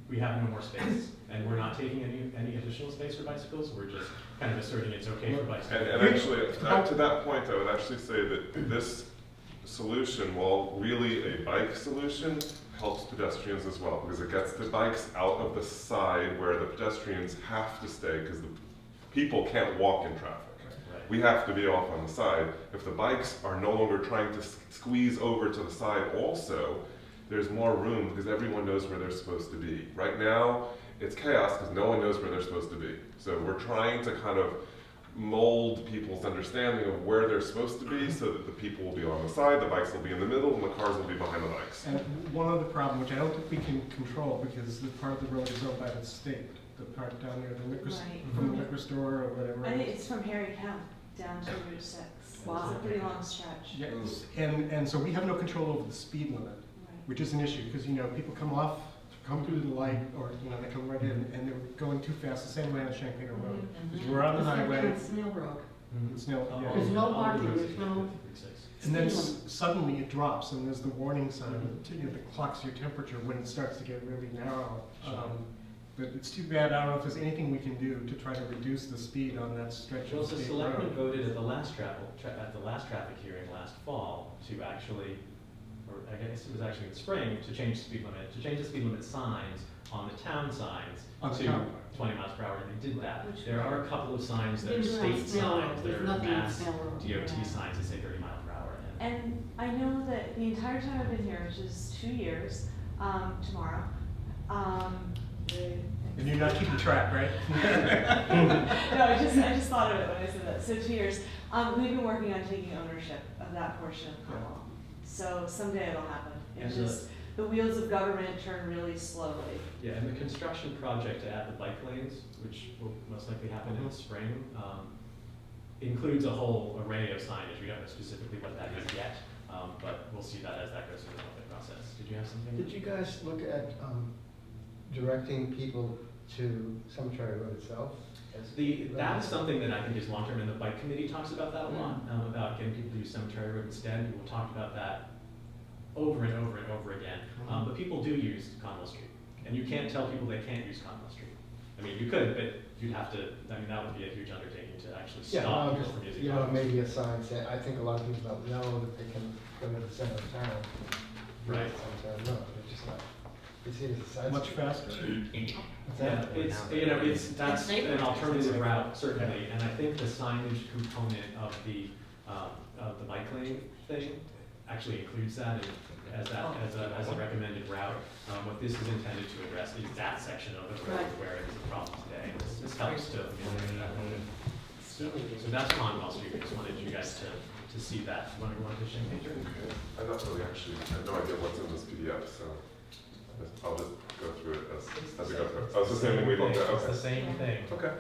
we have no more space, and we're not taking any additional space for bicycles, we're just kind of asserting it's okay for bicycles. And actually, to that point, I would actually say that this solution, while really a bike solution, helps pedestrians as well, because it gets the bikes out of the side where the pedestrians have to stay, because the people can't walk in traffic. Right. We have to be off on the side. If the bikes are no longer trying to squeeze over to the side also, there's more room because everyone knows where they're supposed to be. Right now, it's chaos because no one knows where they're supposed to be. So we're trying to kind of mold people's understanding of where they're supposed to be so that the people will be on the side, the bikes will be in the middle, and the cars will be behind the bikes. And one other problem, which I don't think we can control because the part of the road is owned by the state, the part down there, the liquor, Right. from the liquor store or whatever. I think it's from Harry County down to Route 6. Wow. It's a pretty long stretch. Yes, and so we have no control over the speed limit, Right. which is an issue, because, you know, people come through the light, or, you know, they come right in, and they're going too fast, the same way on Shank Painter Road. Mhm. Because we're on the It's like highway, on Snail Road. it's no, yeah. There's no marking, there's no- And then suddenly it drops, and there's the warning sign, that clocks your temperature when it starts to get really narrow. But it's too bad, I don't know if there's anything we can do to try to reduce the speed on that stretch Well, of the state selectmen road. voted at the last traffic hearing last fall to actually, or I guess it was actually in spring, to change the speed limit signs on the town signs On the to town. 20 miles per hour, and they did that. Which- There are a couple of signs that are Didn't do that on state Snail Road. signs, There's that are nothing on mass Snail Road. DOT Yeah. signs that say 30 miles per hour. And I know that the entire time I've been here, which is 2 years, tomorrow, And you're not keeping track, right? no, I just thought of it when I said that. So 2 years. We've been working on taking ownership of that portion of Conwell. So someday it'll happen. It's And just the wheels of government turn really slowly. Yeah, and the construction project to add the bike lanes, which will most likely happen in the spring, includes a whole array of signage. We don't know specifically what that is yet, but we'll see that as that goes through the development process. Did you have something? Did you guys look at directing people to Cemetery Road itself? That is something that I think is long-term, and the bike committee talks about that a lot, about getting people to use Cemetery Road instead. People talk about that over and over and over again. But people do use Conwell Street, and you can't tell people they can't use Conwell Street. I mean, you could, but you'd have to, I mean, that would be a huge undertaking to actually Yeah, stop no, people just, from using you know, Conwell Street. maybe a sign saying, I think a lot of people don't know that they can go to the center of town. Right. Sometimes, no, they're just not, they see it as a side. Much street. faster. What's Yeah, that? it's, you know, that's It's an alternative route, certainly, and I think the signage component of the bike lane thing actually includes that as a recommended route. What this is intended to address is that section of the road Right. where it is a problem today. This helps to ameliorate that. So that's Conwell Street, we just wanted you guys to see that. Want to go on to Shank Painter? I don't really actually, I have no idea what's in this PDF, so I'll just go through it as we go through it. Oh, it's the same thing we looked at, It's the okay. same thing. Okay.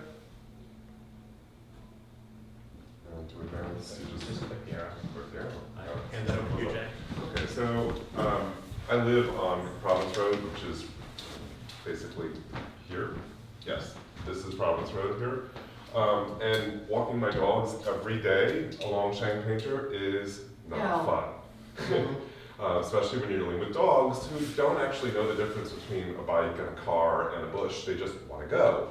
And to advance, you just click the arrow. click the arrow. I hand that over to you, Jay. Okay, so I live on Province Road, which is basically here. Yes, this is Province Road here. And walking my dogs every day along Shank Painter is not fun. Especially when you're dealing with dogs who don't actually know the difference between a bike and a car and a bush. They just want to go.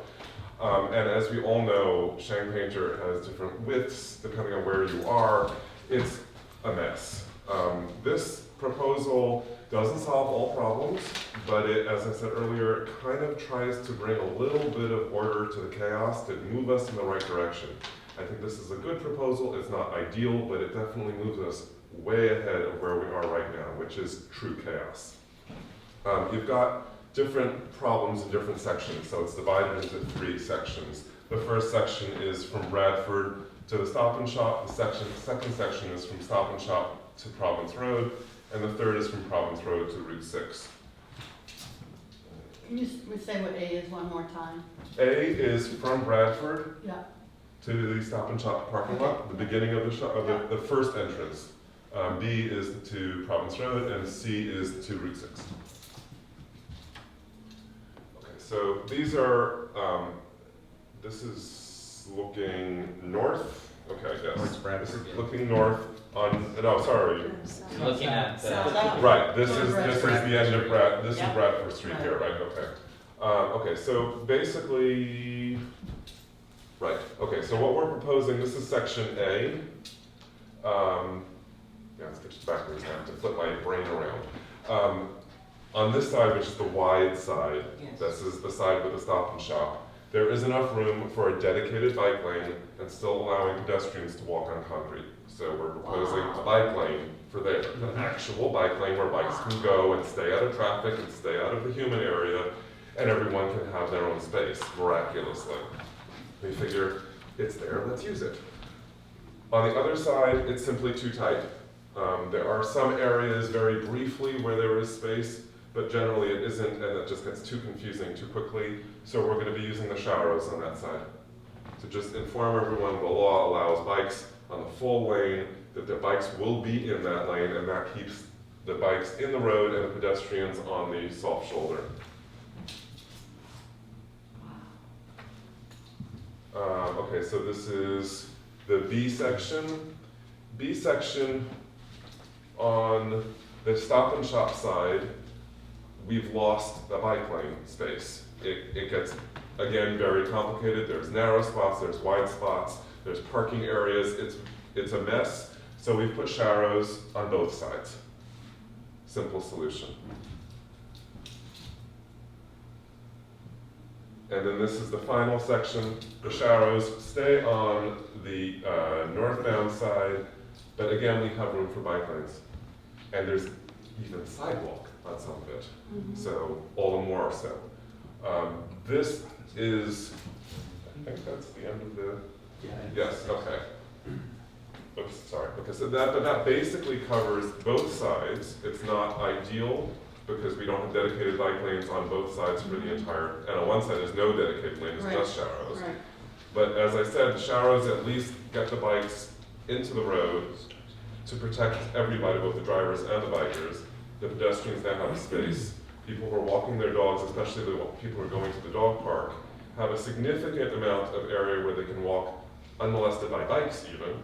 And as we all know, Shank Painter has different widths depending on where you are. It's a mess. This proposal doesn't solve all problems, but it, as I said earlier, kind of tries to bring a little bit of order to the chaos to move us in the right direction. I think this is a good proposal. It's not ideal, but it definitely moves us way ahead of where we are right now, which is true chaos. You've got different problems in different sections, so it's divided into 3 sections. The first section is from Bradford to the Stop and Shop. The second section is from Stop and Shop to Province Road, and the third is from Province Road to Route 6. Can you say what A is one more time? A is from Bradford Yeah. to the Stop and Shop parking lot, the beginning of the shop, of the first entrance. B is to Province Road, and C is to Route 6. Okay, so these are, this is looking north. Okay, yes. Towards Bradford, This is yeah. looking north on, no, sorry. Looking at Right, this is the end of this is Yeah. Bradford Street here, right, okay. Okay, so basically, right, okay, so what we're proposing, this is section A. Yeah, it's it's backwards now, to flip my brain around. On this side, which is the wide side, Yes. this is the side with the Stop and Shop, there is enough room for a dedicated bike lane and still allowing pedestrians to walk on concrete. So we're proposing a bike lane for there, an actual bike lane where bikes can go and stay out of traffic and stay out of the human area, and everyone can have their own space, miraculously. We figure, it's there, let's use it. On the other side, it's simply too tight. There are some areas very briefly where there is space, but generally it isn't, and it just gets too confusing too quickly. So we're going to be using the Sharrows on that side. To just inform everyone, the law allows bikes on the full lane, that the bikes will be in that lane, and that keeps the bikes in the road and the pedestrians on the soft shoulder. Okay, so this is the B section. B section on the Stop and Shop side, we've lost the bike lane space. It gets, again, very complicated. There's narrow spots, there's wide spots, there's parking areas. It's a mess. So we've put Sharrows on both sides. Simple solution. And then this is the final section. The Sharrows stay on the northbound side, but again, we have room for bike lanes. And there's even sidewalk on some of it, so all the more so. This is, I think that's the end of the, yes, okay. Oops, sorry, okay, so that basically covers both sides. It's not ideal because we don't have dedicated bike lanes on both sides for the entire, and on one side there's no dedicated lane, it's just Sharrows. Right. But as I said, Sharrows at least get the bikes into the road to protect everybody, both the drivers and the bikers. The pedestrians now have space. People who are walking their dogs, especially the people who are going to the dog park, have a significant amount of area where they can walk unmolested by bikes even.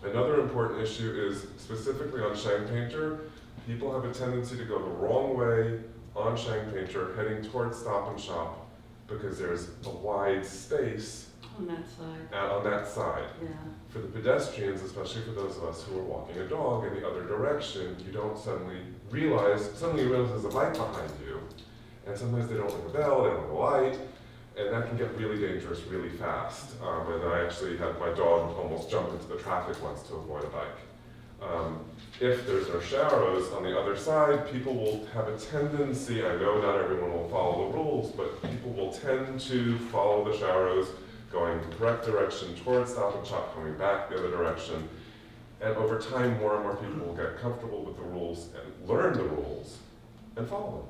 Another important issue is specifically on Shank Painter, people have a tendency to go the wrong way on Shank Painter heading towards Stop and Shop because there's a wide space On that side, on that side. yeah. For the pedestrians, especially for those of us who are walking a dog in the other direction, you don't suddenly realize there's a bike behind you, and sometimes they don't ring a bell, they don't have a light, and that can get really dangerous really fast. And I actually had my dog almost jump into the traffic once to avoid a bike. If there's no Sharrows on the other side, people will have a tendency, I know not everyone will follow the rules, but people will tend to follow the Sharrows going the correct direction towards Stop and Shop, coming back the other direction. And over time, more and more people will get comfortable with the rules and learn the rules and follow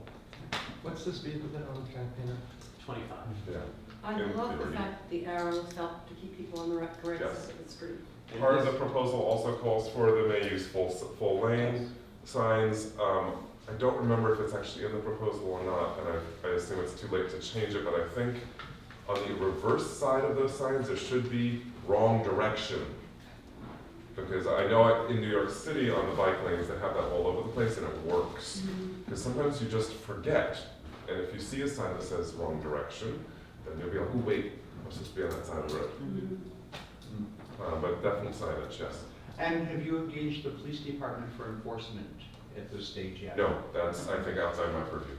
What's the speed limit on Shank Painter? 25. them. Yeah. I In love the theory. fact that the arrows help to keep people on the correct Yes. side of the street. And Part of this- the proposal also calls for they may use full lane signs. I don't remember if it's actually in the proposal or not, and I assume it's too late to change it, but I think on the reverse side of those signs, there should be wrong direction. Because I know in New York City on the bike lanes, they have that all over the place and it works. Because sometimes you just forget. And if you see a sign that says wrong direction, then you'll be like, oh wait, I'm supposed to be on that side of the road. But definite signage, yes. And have you engaged the police department for enforcement at this stage yet? No, that's, I think, outside my purview.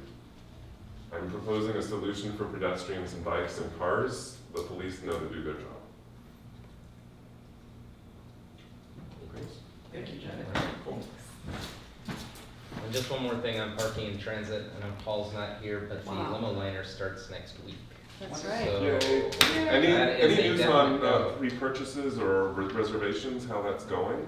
I'm proposing a solution for pedestrians and bikes and cars. The police know to do their job. Okay. Thank you, Janet. Cool. And just one more thing on parking and transit, I know Paul's not here, but the LimoLiner starts next week. That's So, right. Any that is a news on definite go. repurchases or reservations, how that's going?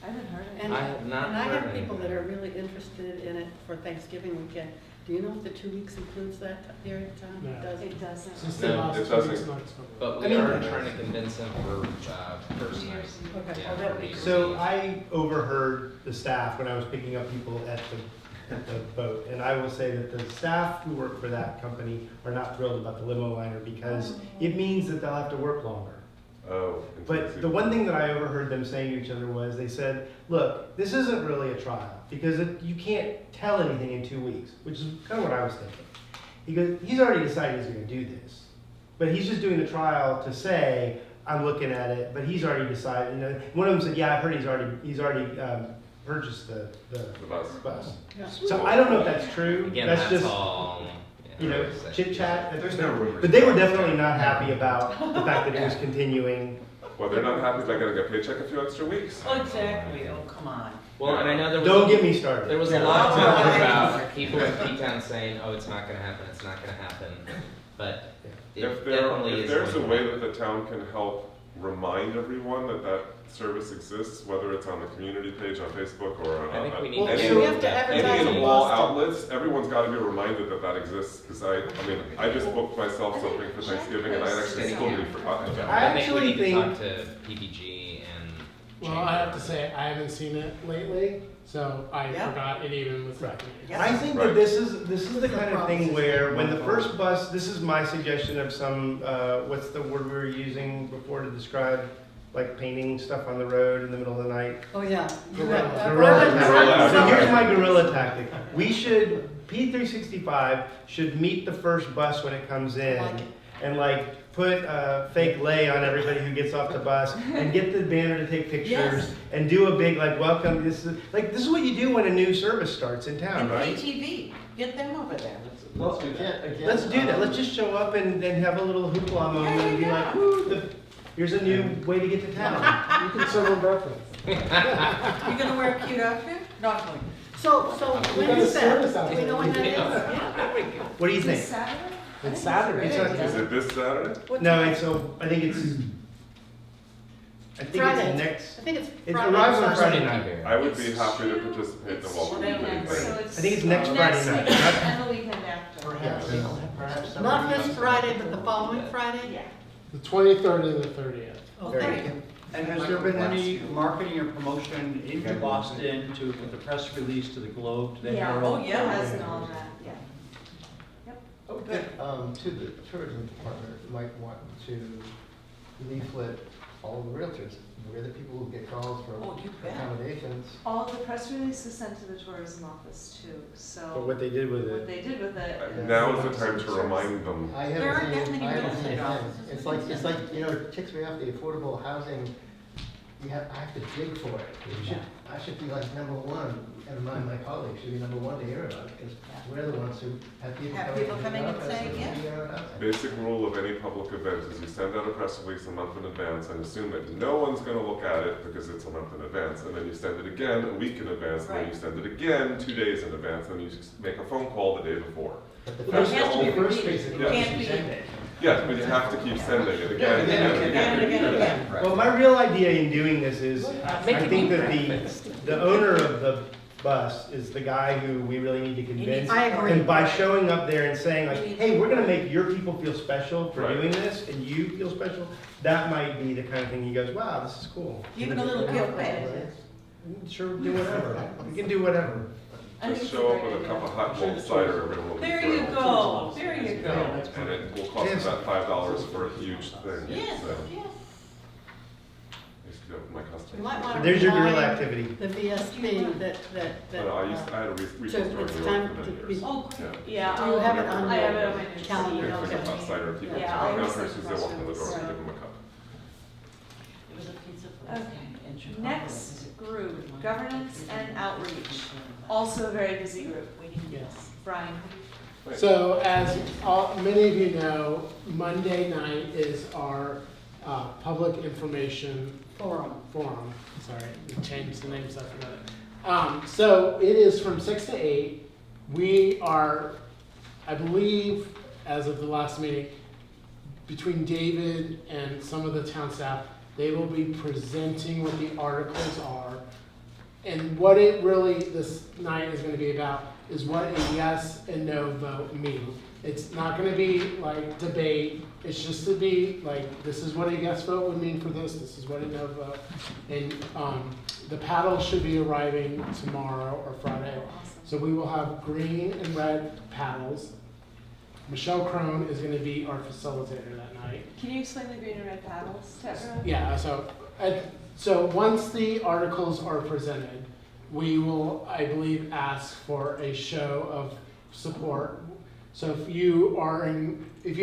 I haven't heard it. And I have not and I heard have people anything. that are really interested in it for Thanksgiving weekend. Do you know if the 2 weeks includes that period of time? No. It doesn't. It doesn't. Since No, the last it 2 doesn't. weeks in October. But we I mean- are trying to convince him for first New night. Year's Eve. Okay. Yeah, Oh, that would for be New Year's So Eve. I overheard the staff when I was picking up people at the boat, and I will say that the staff who work for that company are not thrilled about the LimoLiner because it means that they'll have to work longer. Oh. But the one thing that I overheard them saying to each other was, they said, look, this isn't really a trial because you can't tell anything in 2 weeks, which is kind of what I was thinking. He goes, he's already decided he's going to do this, but he's just doing the trial to say, I'm looking at it, but he's already decided, you know, one of them said, yeah, I heard he's already purchased the bus. So I don't know if that's true. Again, That's that's just, all. you know, chit chat. There's no rumors. But they were definitely not happy about the fact that it was continuing. Well, they're not happy they're gonna get paycheck a few extra weeks. Oh, exactly, oh, come on. Well, and I know there was. Don't get me started. There was a lot of talk about people in P-Town saying, oh, it's not gonna happen, it's not gonna happen. But it If definitely is. there's a going way to that the town can help remind everyone that that service exists, whether it's on the community page on Facebook or I think we need Well, to any, get we have to that. advertise any in and all Boston. outlets, everyone's gotta be reminded that that exists, because I mean, I just booked myself something for Thanksgiving and I actually totally forgotten about it. I I think we actually need to think- talk to PPG and. Well, I have to say, I haven't seen it lately, so I Yeah. forgot it even was recommended. Yeah. I think that this is the kind of thing where when the first bus, this is my suggestion of some, what's the word we were using before to describe, like painting stuff on the road in the middle of the night? Oh, yeah. Guerrilla. Guerrilla Guerrilla. tactic. So here's my guerrilla tactic. We should, P365 should meet the first bus when it comes in Like it. and like put a fake lay on everybody who gets off the bus and get the banner to take pictures Yes. and do a big like welcome. This is what you do when a new service starts in town, And right? ATV, get them over there. Well, again, Let's do that. Let's just show up and have a little hoopla moment and be like, woo, here's a new way to get to town. You can serve them breakfast. You gonna wear a cute outfit? Not going. So We when got a is that? service out Do we there. know when that is? Yeah. What do you Is think? it Saturday? It's Saturday. It's Is it this Saturday? No, it's I think it's Friday. next. I think it's It Friday. arrives on Sunday. Friday night. I would be happy to participate in the It's welcome weekend, meeting. so it's I think it's next Friday night. weekend and the weekend after. Perhaps Not somebody- this Friday, but the following Friday? Yeah. The 23rd and the 30th. Oh, Very thank good. you. And has there been any marketing or promotion into Boston to, with the press release to the Globe, to the Yeah. Herald? Oh, yeah. Has and all that, yeah. Oh, good. To the tourism department, might want to leaflet all the realtors. We're the people who get calls for Oh, you bet. accommodations. All the press release is sent to the tourism office too, But so what they did with what it. they did with it. is- Now is the time to remind them. I There aren't haven't that seen, many I real haven't seen estate a offices. thing. It's like, you know, it ticks me off, the affordable housing, I have to dig for it. I should be like number one, and my colleagues should be number one to hear about it, because we're the ones who have people Have coming. people to coming the and office saying, yeah. figuring out housing. Basic rule of any public event is you send out a press release a month in advance and assume that no one's gonna look at it because it's a month in advance. And then you send it again a week in advance, and then you Right. send it again 2 days in advance, and then you make a phone call the day before. But the It first, has to be the first repeated. basically It is can't you be- send it. Yes, but you have to keep sending it again and again and again. Again and again. Well, my real idea in doing this is, I think that the owner of the bus is the guy who we really need to convince. I agree. And by showing up there and saying like, hey, we're gonna make your people feel special for Right. doing this, and you feel special, that might be the kind of thing he goes, wow, this is cool. Even a little gift bag. Sure, do whatever. We can do whatever. I think Just it's a show up great with a idea. cup of hot cold cider, everyone will be There you thrilled. go, there you go. And it will cost about $5 for a huge thing. Yes, So, yes. I used to do it with my We customers. might want to There's your guerrilla remind activity. the VSB that, But I had a retail so store in it's New time York for to many be- years. Oh, Yeah. Yeah. Do you have it on I have it your on my news calendar? email. Bring some hot cider, people Yeah, come I'll down always first as they walk in the door, send give them a cup. It was a pizza place in Chicago. Next group, governance and outreach. Also a very busy group. Yes. Brian. So as many of you know, Monday night is our public information forum. Sorry, we changed the name, so I forgot it. So it is from 6 to 8. We are, I believe, as of the last meeting, between David and some of the town staff, they will be presenting what the articles are. And what it really, this night is gonna be about, is what a yes and no vote mean. It's not gonna be like debate, it's just to be like, this is what a yes vote would mean for this is what a no vote. And the paddles should be arriving tomorrow or Friday. So we will have green and red paddles. Michelle Crone is gonna be our facilitator that night. Can you explain the green and red paddles to everyone? Yeah, so once the articles are presented, we will, I believe, ask for a show of support. So if you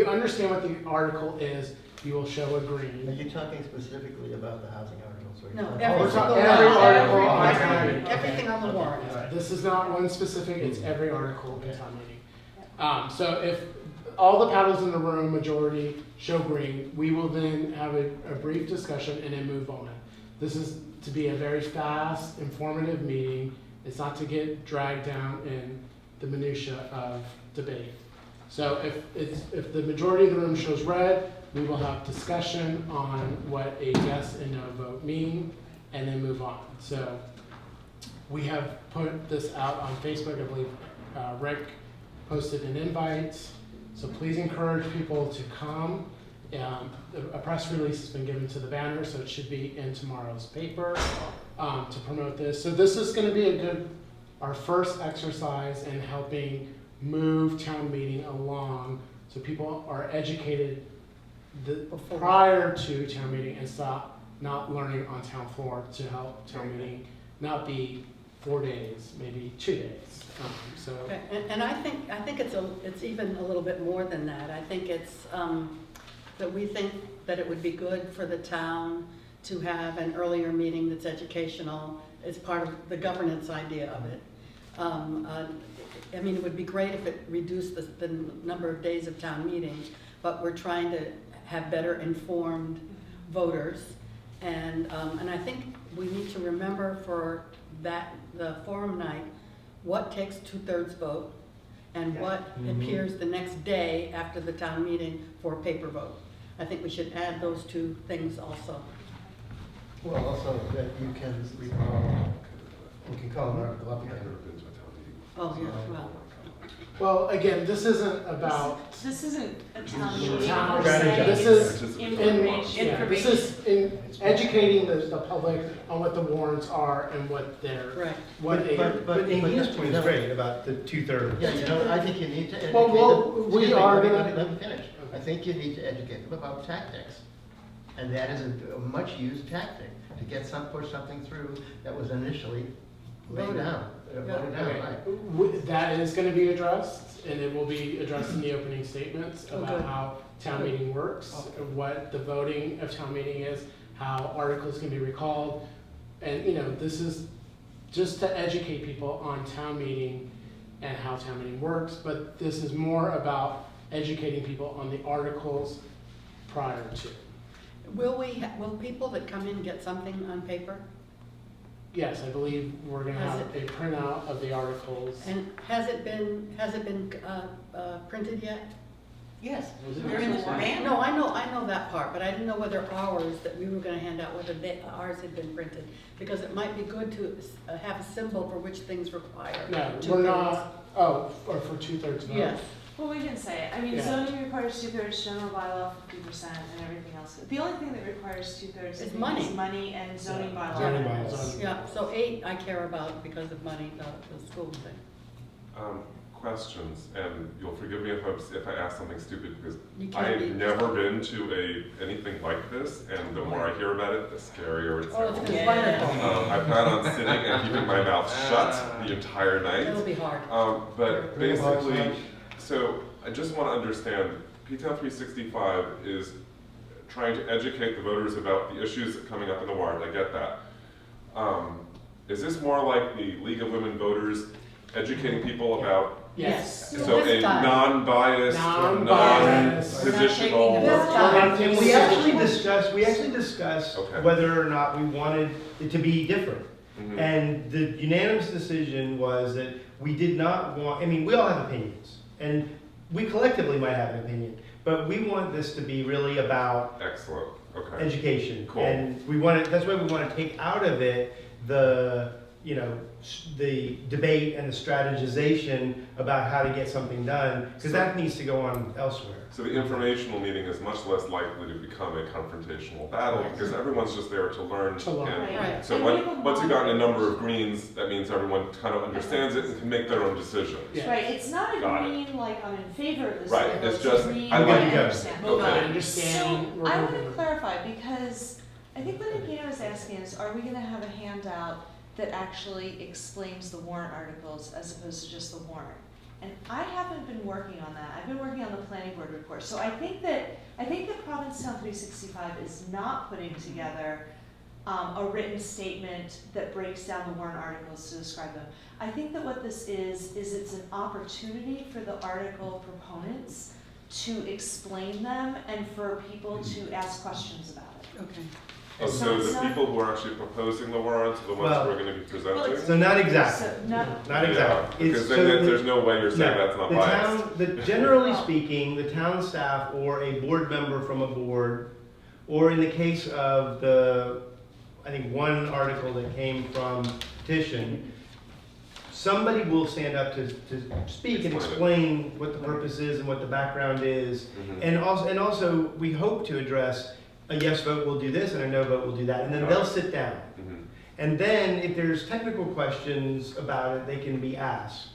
understand what the article is, you will show a Are green. you talking specifically about the housing articles? Or are you No, talking- every we're talking single every one, article on town meeting. everything on the warrant. This is not one specific, it's every article in town meeting. So if all the paddles in the room, majority, show green, we will then have a brief discussion and then move on. This is to be a very fast, informative meeting. It's not to get dragged down in the minutia of debate. So if the majority of the room shows red, we will have discussion on what a yes and no vote mean, and then move on. So we have put this out on Facebook. I believe Rick posted an invite. So please encourage people to come. A press release has been given to the banner, so it should be in tomorrow's paper to promote this. So this is going to be our first exercise in helping move town meeting along, so people are educated prior to town meeting and stop not learning on town floor to help town meeting not be 4 days, maybe 2 days. Okay, and I think it's even a little bit more than that. I think it's that we think that it would be good for the town to have an earlier meeting that's educational as part of the governance idea of it. I mean, it would be great if it reduced the number of days of town meetings, but we're trying to have better informed voters. And I think we need to remember for the forum night, what takes 2/3 vote and what appears the next day after the town meeting for a paper vote. I think we should add those two things also. Well, also that you can recall, you can call an article up again. Oh, yeah, well. Well, again, this isn't about This isn't a town meeting. town per se, strategy. This it's is information. this is in educating the public on what the warrants are and what they're Right. But Amy's point is great about the 2/3. Yeah, you know, I think you need to educate Well, them. we Excuse me, are let me- gonna- Let me finish. I think you need to educate them about tactics. And that is a much-used tactic, to get push something through that was initially laid Voted. down. Voted down, Okay. right. That is going to be addressed, and it will be addressed in the opening statements about Okay. how town meeting works, what the voting of town meeting is, how articles can be recalled. And, this is just to educate people on town meeting and how town meeting works, but this is more about educating people on the articles prior to. Will people that come in get something on paper? Yes, I believe we're going to Has have a printout of the articles. And has it been printed yet? Yes, they're in the banner. No, I know that part, but I didn't know whether ours that we were gonna hand out, whether ours had been printed. Because it might be good to have a symbol for which things require. No, 2/3. we're not, or for 2/3 vote. Yes, Well, we can say it. I mean, Yeah. zoning requires 2/3, general bylaw 50%, and everything else. The only thing that requires 2/3 Is is money. money and zoning bylaw. Zoning bylaws. yeah, so 8 I care about because of money, not the school thing. Questions, and you'll forgive me if I ask something stupid, because You can't be- I've never been to anything like this, and the more I hear about it, the scarier it Oh, sounds. it's wonderful. I plan on sitting and keeping my mouth shut the entire night. It'll be hard. But basically, so I just want to understand, P-Town 365 is trying to educate the voters about the issues coming up in the warrant, I get that. Is this more like the League of Women Voters educating people about, Yes. so This a time. non-biased, Non-biased. non-positional? This time. And we actually discussed Okay. whether or not we wanted it to be different. Mhm. And the unanimous decision was that we did not want, we all have opinions, and we collectively might have an opinion, but we want this to be really about Excellent, okay. education. Cool. And that's why we want to take out of it the debate and the strategization about how to get something done, because that needs to go on elsewhere. So the informational meeting is much less likely to become a confrontational battle, because everyone's just there to learn. To learn. and- Right. So And we have a once you've gotten a model. number of greens, that means everyone kind of understands it and can make their own decisions. Yeah. Right, it's not a Got it. green like I'm in favor of this. Right, article, it's a just, green I that like I you. understand. I Okay. understand. So I want to clarify, because I think what Nikita was asking is, are we going to have a handout that actually explains the warrant articles as opposed to just the warrant? And I haven't been working on that. I've been working on the planning board report. So I think that Provincetown 365 is not putting together a written statement that breaks down the warrant articles to describe them. I think that what this is it's an opportunity for the article proponents to explain them and for people to ask questions about it. Okay. Oh, So so it's the not- people who are actually proposing the warrants are the ones who are gonna be presenting? So not exactly, So, not not exactly. Because It's- then so there's no way you're saying that's not the biased. generally speaking, the town staff or a board member from a board, or in the case of I think one article that came from petition, somebody will stand up to speak and explain what the purpose is and what the background is. Mhm. And also, we hope to address a yes vote will do this and a no vote will do that, and then they'll sit down. Mhm. And then, if there's technical questions about it, they can be asked.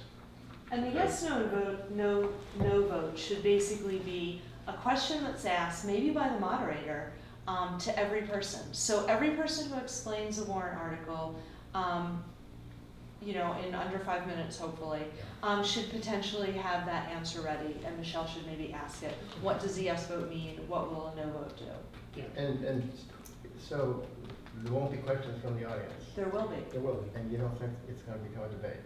And the yes, no vote, no vote should basically be a question that's asked, maybe by the moderator, to every person. So every person who explains a warrant article, in under 5 minutes, hopefully, should potentially have that answer ready, and Michelle should maybe ask it. What does a yes vote mean? What will a no vote do? And so there won't be questions from the audience? There will be. There will be, and you don't think it's gonna become a debate?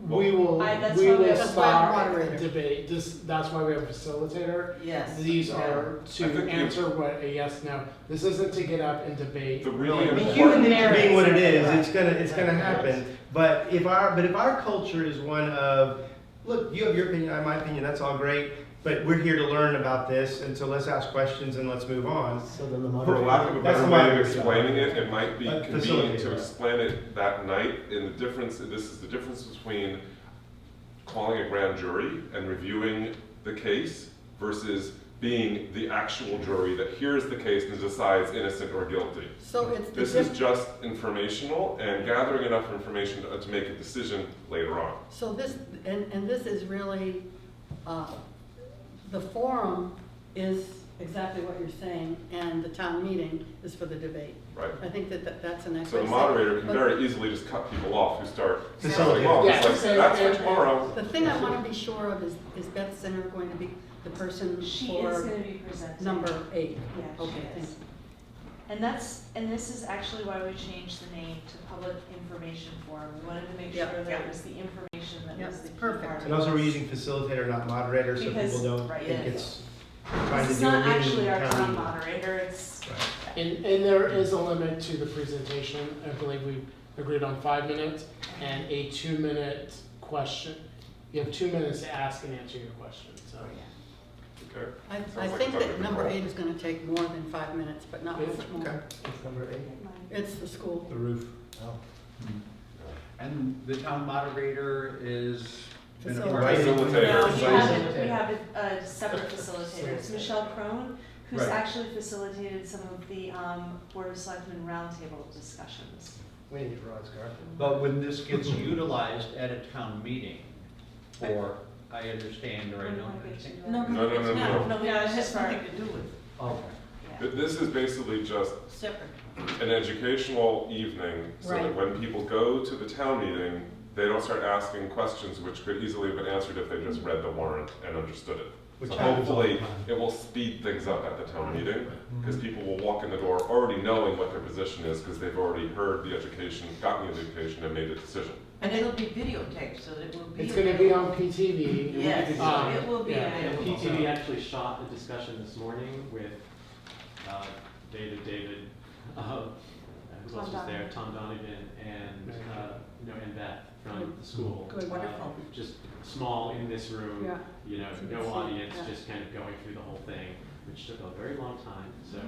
We will, That's we why we will have a stop moderator. debate, that's why we have a facilitator. Yes. These Yeah. are I to think answer what a yes, no. This isn't to get up and debate. The really I mean, important. human nature being what it is, it's gonna happen. But if our culture is one of, look, you have your opinion, I have my opinion, that's all great, but we're here to learn about this, and so let's ask questions and let's move on. So then the For lack of a That's better the way of moderator's explaining job. it, it might be But convenient facilitator. to explain it that night. And the difference, this is the difference between calling a grand jury and reviewing the case versus being the actual jury that hears the case and decides innocent or guilty. So it's the This is just informational and gathering enough information to make a decision later on. So this, and this is really, the forum is exactly what you're saying, and the town meeting is for the debate. Right. I think that's an So the moderator can very easily just cut people off who start Facilitate. saying, well, it's Yes. like, that's for tomorrow. The thing I want to be sure of is Beth Sinner going to be the person She is for gonna be presenting. number 8? Yeah, Okay, she thank is. And this is actually why we changed the name to Public Information Forum. We wanted to make Yeah. sure that it was the information that Yeah, was the key perfect. part of And also, we're this. using facilitator, not moderator, so Because- people don't right, think yeah. it's trying to This is do a not meeting actually our town town meeting. moderator, it's. Right. And there is a limit to the presentation. I believe we agreed on 5 minutes and a 2-minute question. You have 2 minutes to ask and answer your question, so. Okay. I Sounds like think it's under that number control. 8 is going to take more than 5 minutes, but not much more. Okay. It's number 8? It's the school. The roof. Oh. And the town moderator is been a Facilitator. part of Facilitator. No, we have a separate facilitator. It's Michelle Crone, who's Right. actually facilitated some of the Board of Selectmen roundtable discussions. We need Rod's garden. But when this gets utilized at a town meeting, or I understand or I don't understand. No, No, no, it's no, not. no. No, No, it it's has just nothing to do with, Okay. Yeah. This is basically just separate. an educational evening, so that Right. when people go to the town meeting, they don't start asking questions which could easily have been answered if they just read the warrant and understood it. Which So happens all the hopefully, time. it will speed things up at the town meeting, because people will walk in the door already knowing what their position is, because they've already heard the education, gotten the education, and made a decision. And it'll be videotaped, so that it will be. It's gonna be on available. PTV. Yes, it will be yeah. And available. PTV actually shot a discussion this morning with David, who else was there? Tom Donovan and, and Beth from the school. Good. Wonderful. Just small in this room, Yeah. no audience, Yeah. just kind of going through the whole thing, which took a very long time, so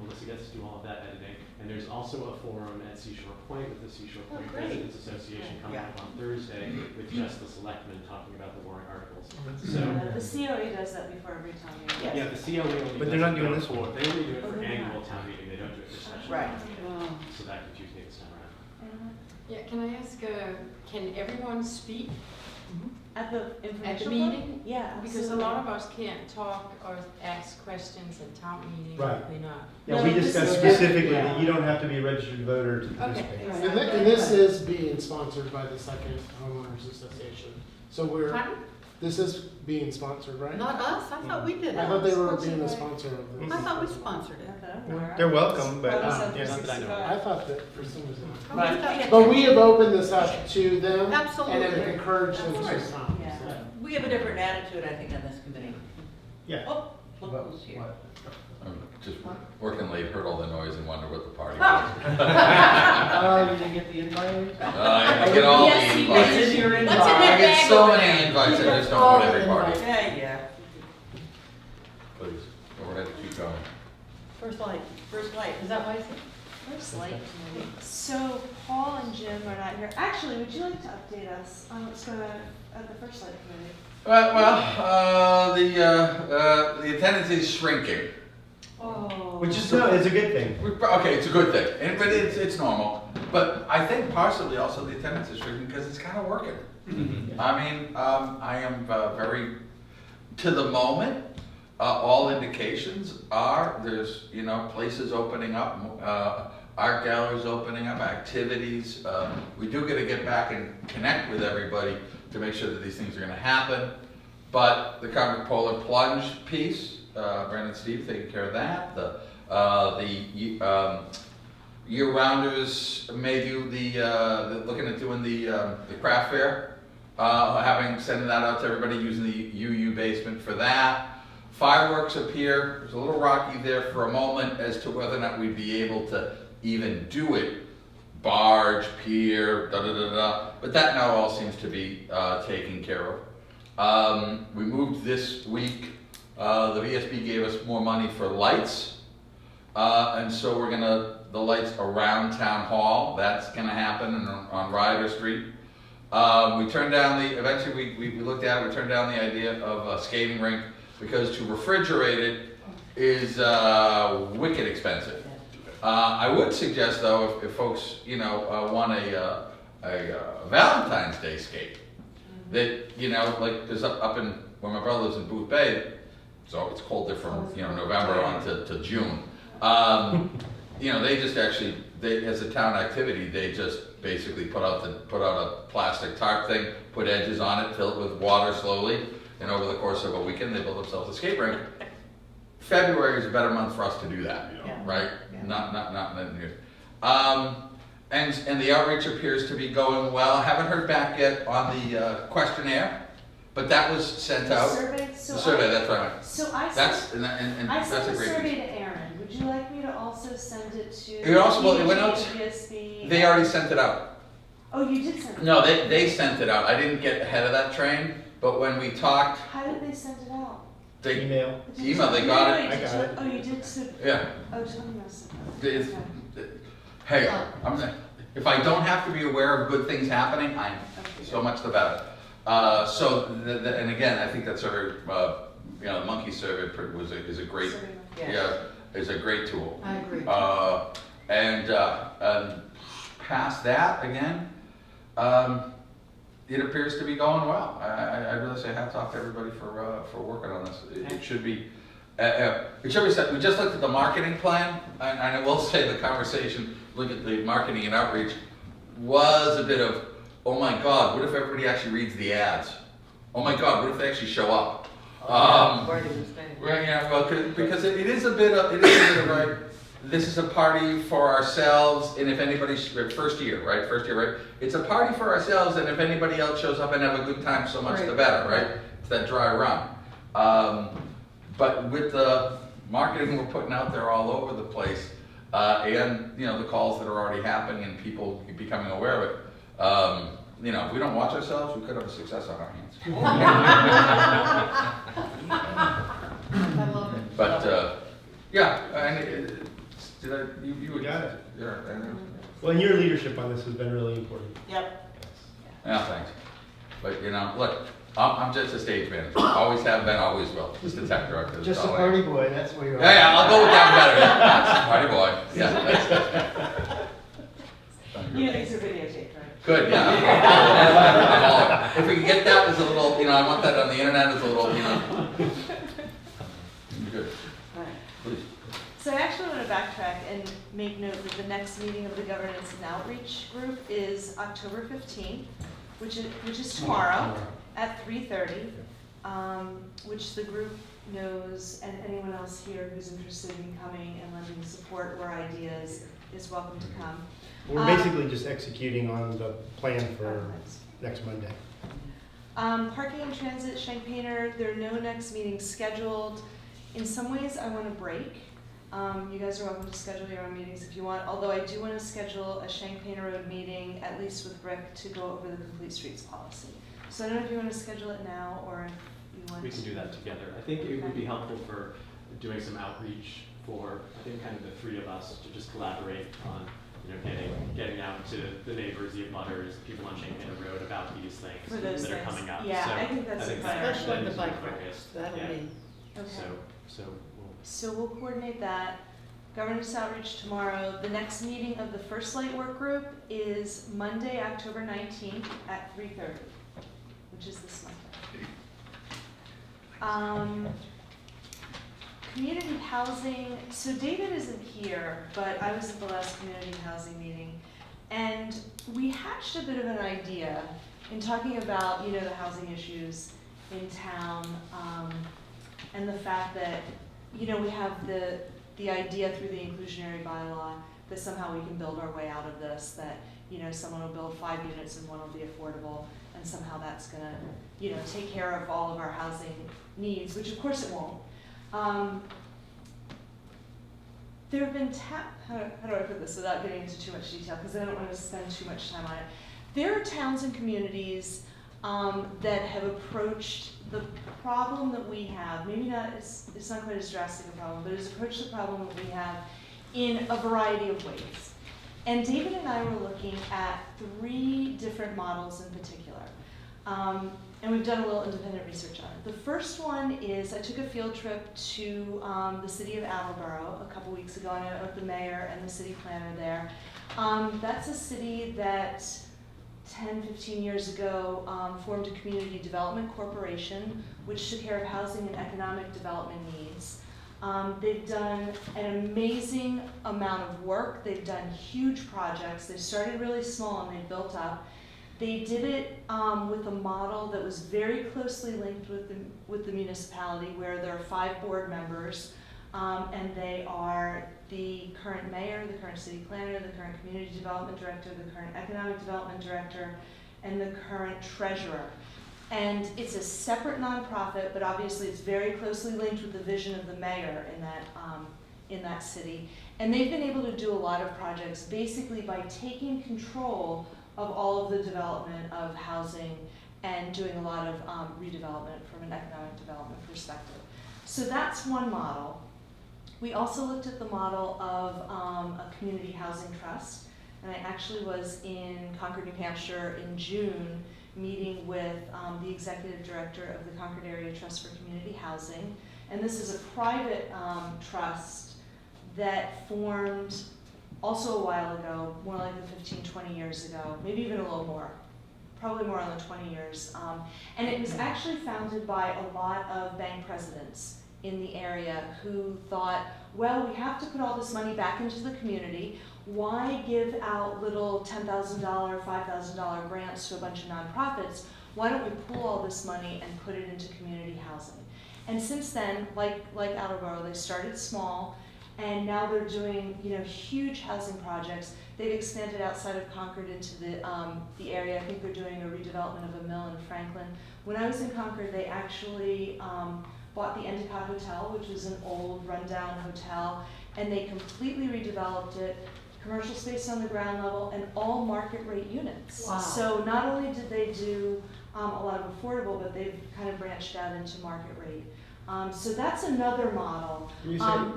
Melissa gets to do all of that editing. And there's also a forum at Seashore Point with the Seashore Point great. Residents Association coming Yeah. up on Thursday with just the selectmen talking about the warrant articles. The COA does that before every town meeting. Yes. Yeah, the COA only But does they're not it doing though this for- one. They only do it Oh, for they're annual not. town meeting, they don't do it for special. Right. Oh. So that confused me this time around. Yeah, can I ask, can everyone speak? At the At the informational meeting? point? Yeah, Because a lot of us can't talk or ask questions at town meetings. Right. They're not. Yeah, No, we this discussed is- specifically Yeah. that you don't have to be a registered voter to participate. Okay. And this is being sponsored by the Second Homeowners Association. So Pardon? this is being sponsored, right? Not us, I thought we did it. I thought they were Sponsored being a by- sponsor of this. I thought we sponsored it. They're welcome, but Provincetown yeah. Not that I know of. I thought that for some reason. Oh, we thought- But we have opened this up to them. And Absolutely. have encouraged them Of to course. come. Yeah. so. We have a different attitude, I think, on this committee. Yeah. Oh, look What- who's here. what- I'm just working late, heard all the noise and wondered what the party Oh. was. You didn't get the invite? I get all Yes, the he invites. It's in your What's in inbox. that I get bag so over many there? invites, I just All don't put every the party. invites. Yeah, yeah. Please, go ahead, keep going. First light, First light. is that why it's? First light committee. So Paul and Jim are not here. Actually, would you like to update us on what's going on at the First Light committee? The attendance is shrinking. Oh. Which is, no, it's a good thing. Okay, it's a good thing, but it's normal. But I think partially also the attendance is shrinking because it's kind of working. I mean, I am very, to the moment, all indications are there's, places opening up, art galleries opening up, activities. We do got to get back and connect with everybody to make sure that these things are going to happen. But the comic polar plunge piece, Brandon and Steve taking care of that. The year-rounders may do looking at doing the craft fair, sending that out to everybody using the UU basement for that. Fireworks appear, it was a little rocky there for a moment as to whether or not we'd be able to even do it. Barge, pier, but that now all seems to be taken care of. We moved this week, the VSB gave us more money for lights, and so we're the lights around Town Hall, that's gonna happen on Ryder Street. We turned down eventually we looked at it, we turned down the idea of a skating rink because to refrigerate it is wicked expensive. I would suggest though, if folks, want a Valentine's Day skate, that, like there's up in, where my brother lives in Booth Bay, so it's cold there from, November on to June. They just actually, as a town activity, they just basically put out a plastic tarp thing, put edges on it, fill it with water slowly, and over the course of a weekend, they build themselves a skate rink. February is a better month for us to do that, right? Yeah. Not in here. And the outreach appears to be going well. I haven't heard back yet on the questionnaire, but that was sent out. Survey? The survey, that's right. So I That's, sent, and I that's sent a the great survey piece. to Aaron. Would you like me to also send it to? It also, well, it went out, VSB? they already sent it out. Oh, you did send it? No, they sent it out. I didn't get ahead of that train, but when we talked, How did they send it out? they Email. Did you email, send- they got wait, it. wait, I did got you- it. Oh, you did, so, Yeah. oh, Tony must have. It's- Okay. Hey, if I don't have to be aware of good things happening, I'm so much the better. And again, I think that survey, the monkey survey is a great, is a great tool. I agree. And past that, again, it appears to be going well. I really say hats off to everybody for working on this. It should be. We just looked at the marketing plan, and I will say the conversation, look at the marketing and outreach, was a bit of, oh my God, what if everybody actually reads the ads? Oh my God, what if they actually show up? Right, yeah, well, because it is a bit of right. This is a party for ourselves, and if anybody's first year, right? It's a party for ourselves, and if anybody else shows up and have a good time, so much the better, right? It's that dry run. But with the marketing we're putting out there all over the place, and the calls that are already happening and people becoming aware of it, if we don't watch ourselves, we could have a success on our hands. I love it. But you would got it. Yeah. Well, and your leadership on this has been really important. Yep. Yeah, thanks. But look, I'm just a stage manager. Always have been, always will. Just a tech director. Just a all I am. party boy, that's where you are. Yeah, I'll go with that better. Yeah. Party boy. Yeah. You know, these are videotaped, right? Good, yeah. If we can get that as a little know, I want that on the internet as a little, you know. Good. Right. Please. So I actually want to backtrack and make note that the next meeting of the Governance and Outreach Group is October 15th, which is tomorrow at 3:30, which the group knows, and anyone else here who's interested in coming and lending support or ideas is welcome to come. We're basically just executing on the plan for next Monday. Parking and transit, Shank Painter, there are no next meetings scheduled. In some ways, I want a break. You guys are welcome to schedule your own meetings if you want, although I do want to schedule a Shank Painter Road meeting, at least with Rick, to go over the complete streets policy. So I don't know if you want to schedule it now or if you want We can do that together. I think it would be helpful for doing some outreach for, I think, kind of the three of us to just collaborate on, you know, getting out to the neighbors, the abutters, people on Shank Painter Road about these things For those that are things. coming up. Yeah, So I think that's a priority. Especially the needs to be bike focused. racks, that'll Yeah. be. Okay. So We'll coordinate that. Governance outreach tomorrow. The next meeting of the First Light Work Group is Monday, October 19th at 3:30, which is this Monday. Community housing. So David isn't here, but I was at the last community housing meeting, and we hatched a bit of an idea in talking about, you know, the housing issues in town, and the fact that, you know, we have the idea through the inclusionary bylaw that somehow we can build our way out of this, that, you know, someone will build 5 units and one will be affordable, and somehow that's gonna, you know, take care of all of our housing needs, which of course it won't. There have been how do I put this without getting into too much detail, because I don't want to spend too much time on it. There are towns and communities that have approached the problem that we have, maybe not, it's not quite as drastic a problem, but has approached the problem that we have in a variety of ways. And David and I were looking at 3 different models in particular. And we've done a little independent research on it. The first one is, I took a field trip to the city of Attleboro a couple weeks ago, and I met with the mayor and the city planner there. That's a city that 10, 15 years ago formed a community development corporation, which took care of housing and economic development needs. They've done an amazing amount of work. They've done huge projects. They started really small and they built up. They did it with a model that was very closely linked with the municipality, where there are 5 board members, and they are the current mayor, the current city planner, the current community development director, the current economic development director, and the current treasurer. And it's a separate nonprofit, but obviously it's very closely linked with the vision of the mayor in that city. And they've been able to do a lot of projects basically by taking control of all of the development of housing and doing a lot of redevelopment from an economic development perspective. So that's one model. We also looked at the model of a community housing trust, and I actually was in Concord, New Hampshire in June, meeting with the executive director of the Concord Area Trust for Community Housing. And this is a private trust that formed also a while ago, more like the 15, 20 years ago, maybe even a little more, probably more on the 20 years. And it was actually founded by a lot of bank presidents in the area who thought, well, we have to put all this money back into the community. Why give out little $10,000, $5,000 grants to a bunch of nonprofits? Why don't we pool all this money and put it into community housing? And since then, like Attleboro, they started small, and now they're doing, you know, huge housing projects. They've expanded outside of Concord into the area. I think they're doing a redevelopment of a mill in Franklin. When I was in Concord, they actually bought the Endicott Hotel, which was an old rundown hotel, and they completely redeveloped it, commercial space on the ground level, and all market rate units. Wow. So not only did they do a lot of affordable, but they've kind of branched out into market rate. So that's another model,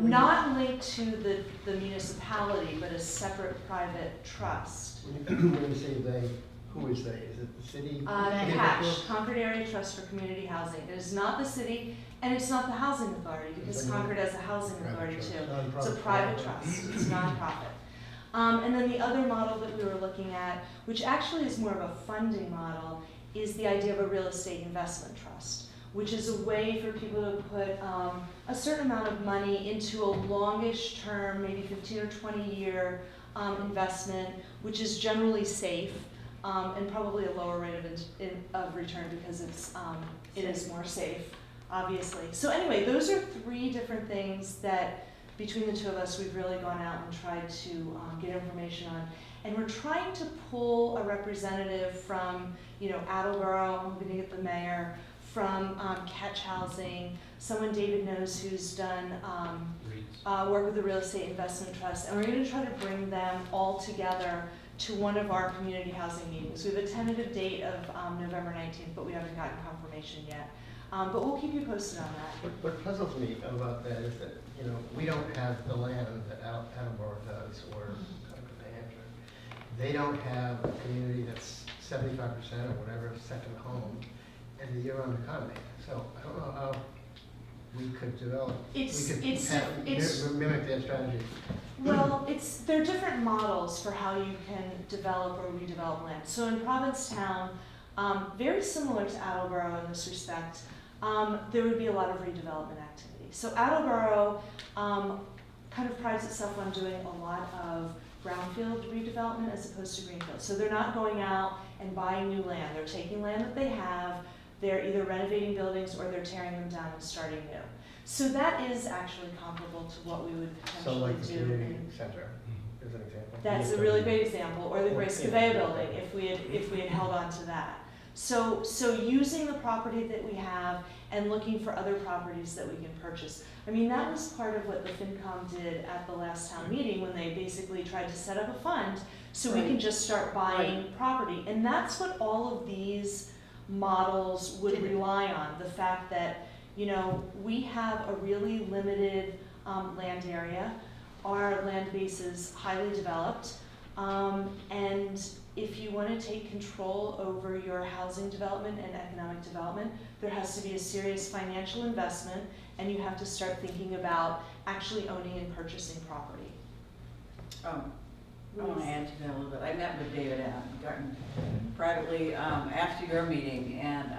not linked to the municipality, but a separate private trust. When you say they, who is they? Is it the city? CASH, Concord Area Trust for Community Housing. It is not the city, and it's not the housing authority, because Concord has a housing authority too. It's a private trust, it's nonprofit. And then the other model that we were looking at, which actually is more of a funding model, is the idea of a real estate investment trust, which is a way for people to put a certain amount of money into a longish term, maybe 15 or 20 year investment, which is generally safe and probably a lower rate of return because it is more safe, obviously. So anyway, those are 3 different things that between the 2 of us we've really gone out and tried to get information on. And we're trying to pull a representative from, Attleboro, I'm hoping to get the mayor, from Catch Housing, someone David knows who's done work with the Real Estate Investment Trust, and we're going to try to bring them all together to one of our community housing meetings. We have a tentative date of November 19th, but we haven't gotten confirmation yet. But we'll keep you posted on that. What puzzles me about that is that, we don't have the land that Attleboro does, or Concord, New Hampshire. They don't have a community that's 75% or whatever, second home, and the year-round economy. So I don't know how we could develop, mimic their strategy. Well, there are different models for how you can develop or redevelop land. So in Provincetown, very similar to Attleboro in this respect, there would be a lot of redevelopment activity. So Attleboro kind of prides itself on doing a lot of brownfield redevelopment as opposed to greenfield. So they're not going out and buying new land. They're taking land that they have, they're either renovating buildings or they're tearing them down and starting new. So that is actually comparable to what we would potentially So like the do. community center is an example. That's a really great example, or the Grace Cavea building, if we had held on to that. So using the property that we have and looking for other properties that we can purchase. I mean, that was part of what the FinCom did at the last town meeting when they basically tried to set up a fund so we can just start buying property. And that's what all of these models would rely on, the fact that, we have a really limited land area. Our land base is highly developed. And if you want to take control over your housing development and economic development, there has to be a serious financial investment, and you have to start thinking about actually owning and purchasing property. I want to add to that a little bit. I met with David Garten privately after your meeting, and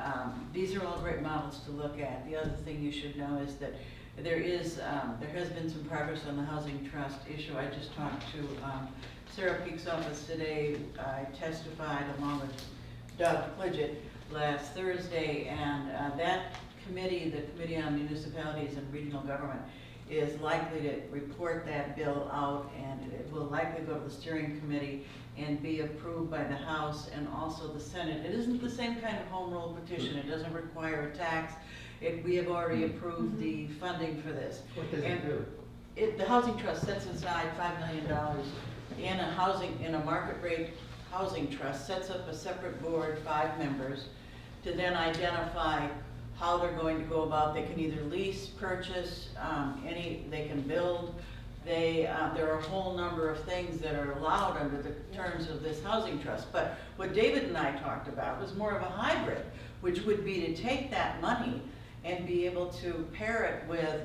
these are all great models to look at. The other thing you should know is that there has been some progress on the housing trust issue. I just talked to Sarah Peake's office today. I testified along with Doug Plidgett last Thursday, and that committee, the Committee on Municipalities and Regional Government, is likely to report that bill out, and it will likely go to the steering committee and be approved by the House and also the Senate. It isn't the same kind of home rule petition. It doesn't require a tax. We have already approved the funding for this. What does it do? The Housing Trust sets aside $5 million in a market rate housing trust, sets up a separate board, 5 members, to then identify how they're going to go about. They can either lease, purchase, they can build. There are a whole number of things that are allowed under the terms of this housing trust. But what David and I talked about was more of a hybrid, which would be to take that money and be able to pair it with,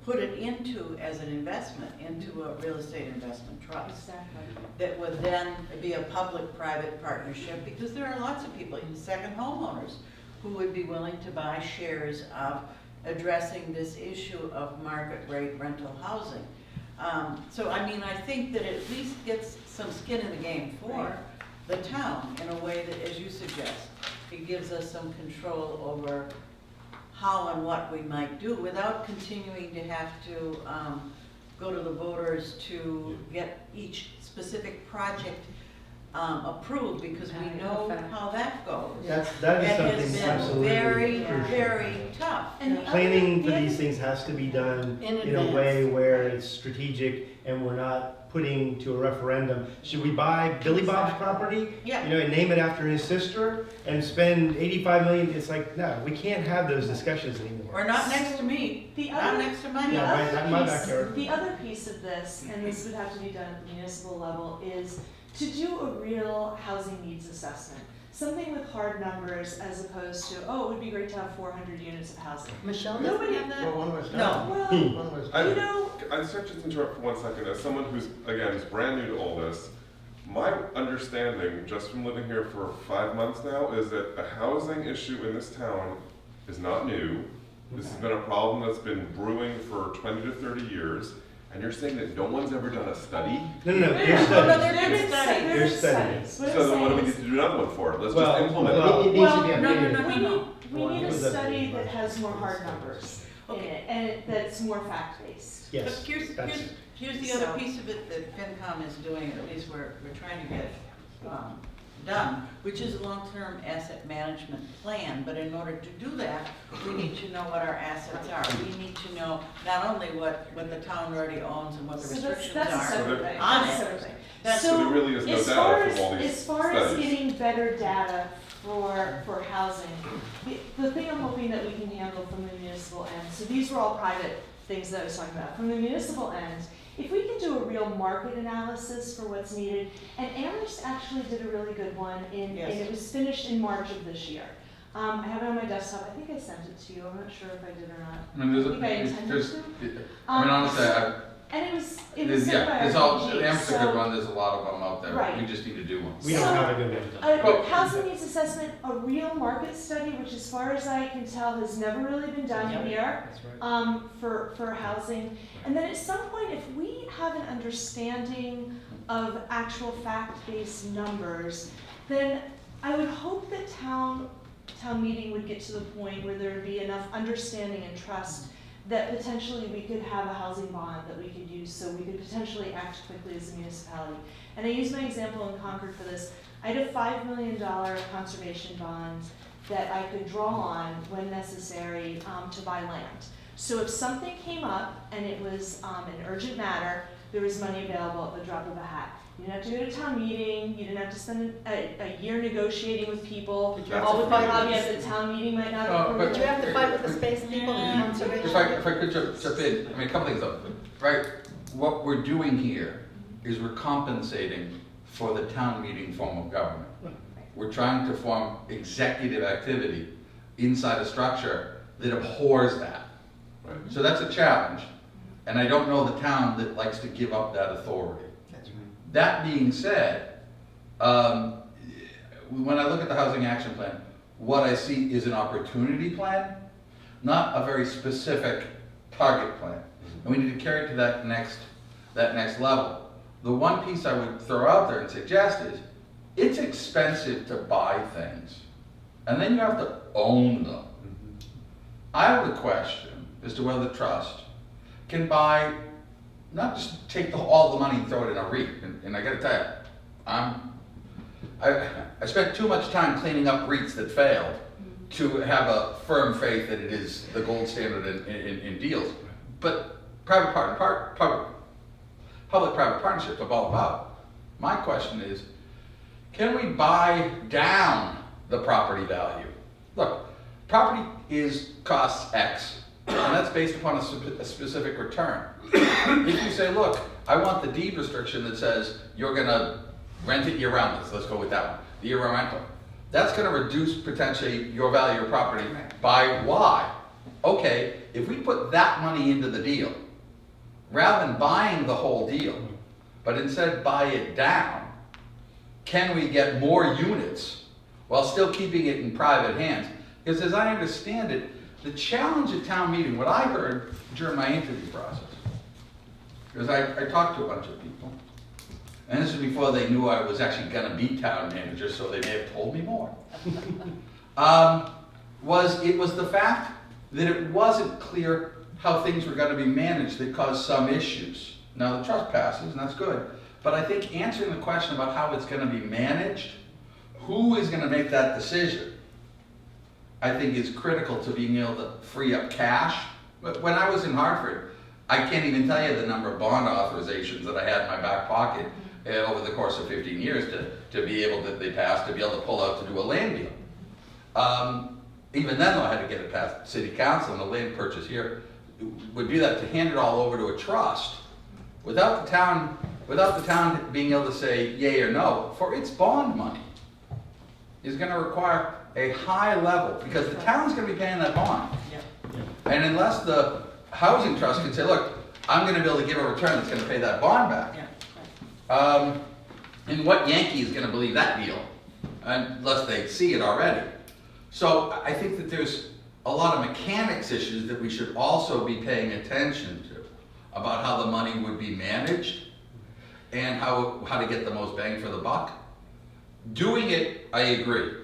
put it into as an investment into a real estate investment trust. Exactly. That would then be a public-private partnership, because there are lots of people, second homeowners, who would be willing to buy shares of addressing this issue of market rate rental housing. So I mean, I think that it at least gets some skin in the game for the town in a way that, as you suggest, it gives us some control over how and what we might do without continuing to have to go to the voters to get each specific project approved, because we know how that goes. That is It has something been absolutely very, crucial. very tough. And Planning for these things has to be done In in a way advance. where it's strategic and we're not putting to a referendum. Should we buy Billy Bob's property? Yeah. And name it after his sister and spend 85 million? It's like, no, we can't have those discussions anymore. Or not next to me, not next to my Yeah, house. right, not in my backyard. The other piece of this, and this would have to be done at the municipal level, is to do a real housing needs assessment. Something with hard numbers as opposed to, oh, it would be great to have 400 units of housing. Michelle, Nobody have that? Well, one was No. done. Well, One was I- you know, I'd just interrupt for 1 second. As someone who's, again, is brand new to all this, My understanding, just from living here for 5 months now, is that the housing issue in this town is not new. This has been a problem that's been brewing for 20 to 30 years. And you're saying that no one's ever done a study? No, There have been studies. So then what do we need to do another one for? Let's Well, just implement it. well, it needs to be Well, updated. we need a study that has more hard numbers in Okay. it, and that's more fact-based. But Yes, here's that's, the other piece of it that FinCom is doing, at least we're trying to get done, which is a long-term asset management plan. But in order to do that, we need to know what our assets are. We need to know not only what the town already owns and what the So restrictions that's a are separate thing. on That's a it. separate thing. That's- So there really is no as data far from as- all these As far as studies. getting better data for housing, the thing I'm hoping that we can handle from the municipal end, so these were all private things that I was talking about. From the municipal end, if we can do a real market analysis for what's needed, and Amherst actually did a really good one and it was finished in March of this year. I have it on my desktop. I think I sent it to you. I'm not sure if I did or not. I mean, I think I intended to. I mean, honestly, And it was sent by it's our all, PG, Amherst so- could run, there's a lot of them out there. Right. We just need to do one. we don't So- have a good one. A housing needs assessment, a real market study, which as far as I can tell has never really been done here, That's right. for housing. And then at some point, if we have an understanding of actual fact-based numbers, then I would hope that town meeting would get to the point where there would be enough understanding and trust that potentially we could have a housing bond that we could use, so we could potentially act quickly as a municipality. And I use my example in Concord for this. I had a $5 million conservation bond that I could draw on when necessary to buy land. So if something came up and it was an urgent matter, there was money available at the drop of a hat. You didn't have to go to town meeting, you didn't have to spend a year negotiating with people, Did you have all to with their fight hobby with at the town meeting might not Oh, approve but- it. Did you have to fight with the space people and conservation? If I could jump in, I mean, a couple things though, right? What we're doing here is we're compensating for the town meeting form of government. We're trying to form executive activity inside a structure that abhors that. Right. So that's a challenge, and I don't know the town that likes to give up that authority. That being said, when I look at the housing action plan, what I see is an opportunity plan, not a very specific target plan. And we need to carry it to that next level. The one piece I would throw out there and suggest is, it's expensive to buy things, and then you have to own them. I have a question as to whether the trust can buy, not just take all the money and throw it in a REIT. And I gotta tell you, I spent too much time cleaning up REITs that failed to have a firm faith that it is the gold standard in deals. But public-private partnerships I'm all about. My question is, can we buy down the property value? Look, property costs X, and that's based upon a specific return. If you say, look, I want the deed restriction that says you're gonna rent it year-round, let's go with that one, the year-round rental. That's gonna reduce potentially your value of your property by Y. Okay, if we put that money into the deal, rather than buying the whole deal, but instead buy it down, can we get more units while still keeping it in private hands? Because as I understand it, the challenge at town meeting, what I heard during my interview process, because I talked to a bunch of people, and this is before they knew I was actually gonna be town manager, so they may have told me more, was the fact that it wasn't clear how things were gonna be managed that caused some issues. Now the trust passes, and that's good, but I think answering the question about how it's gonna be managed, who is gonna make that decision, I think is critical to being able to free up cash. But when I was in Hartford, I can't even tell you the number of bond authorizations that I had in my back pocket over the course of 15 years to be able to, they passed, to be able to pull out to do a land deal. Even then though, I had to get it past city council, and the land purchase here would do that, to hand it all over to a trust without the town being able to say yay or no for its bond money is going to require a high level, because the town's going to be paying that bond. And unless the housing trust can say, look, I'm going to be able to give a return that's going to pay that bond back. And what Yankee is gonna believe that deal unless they see it already? So I think that there's a lot of mechanics issues that we should also be paying attention to about how the money would be managed and how to get the most bang for the buck. Doing it, I agree.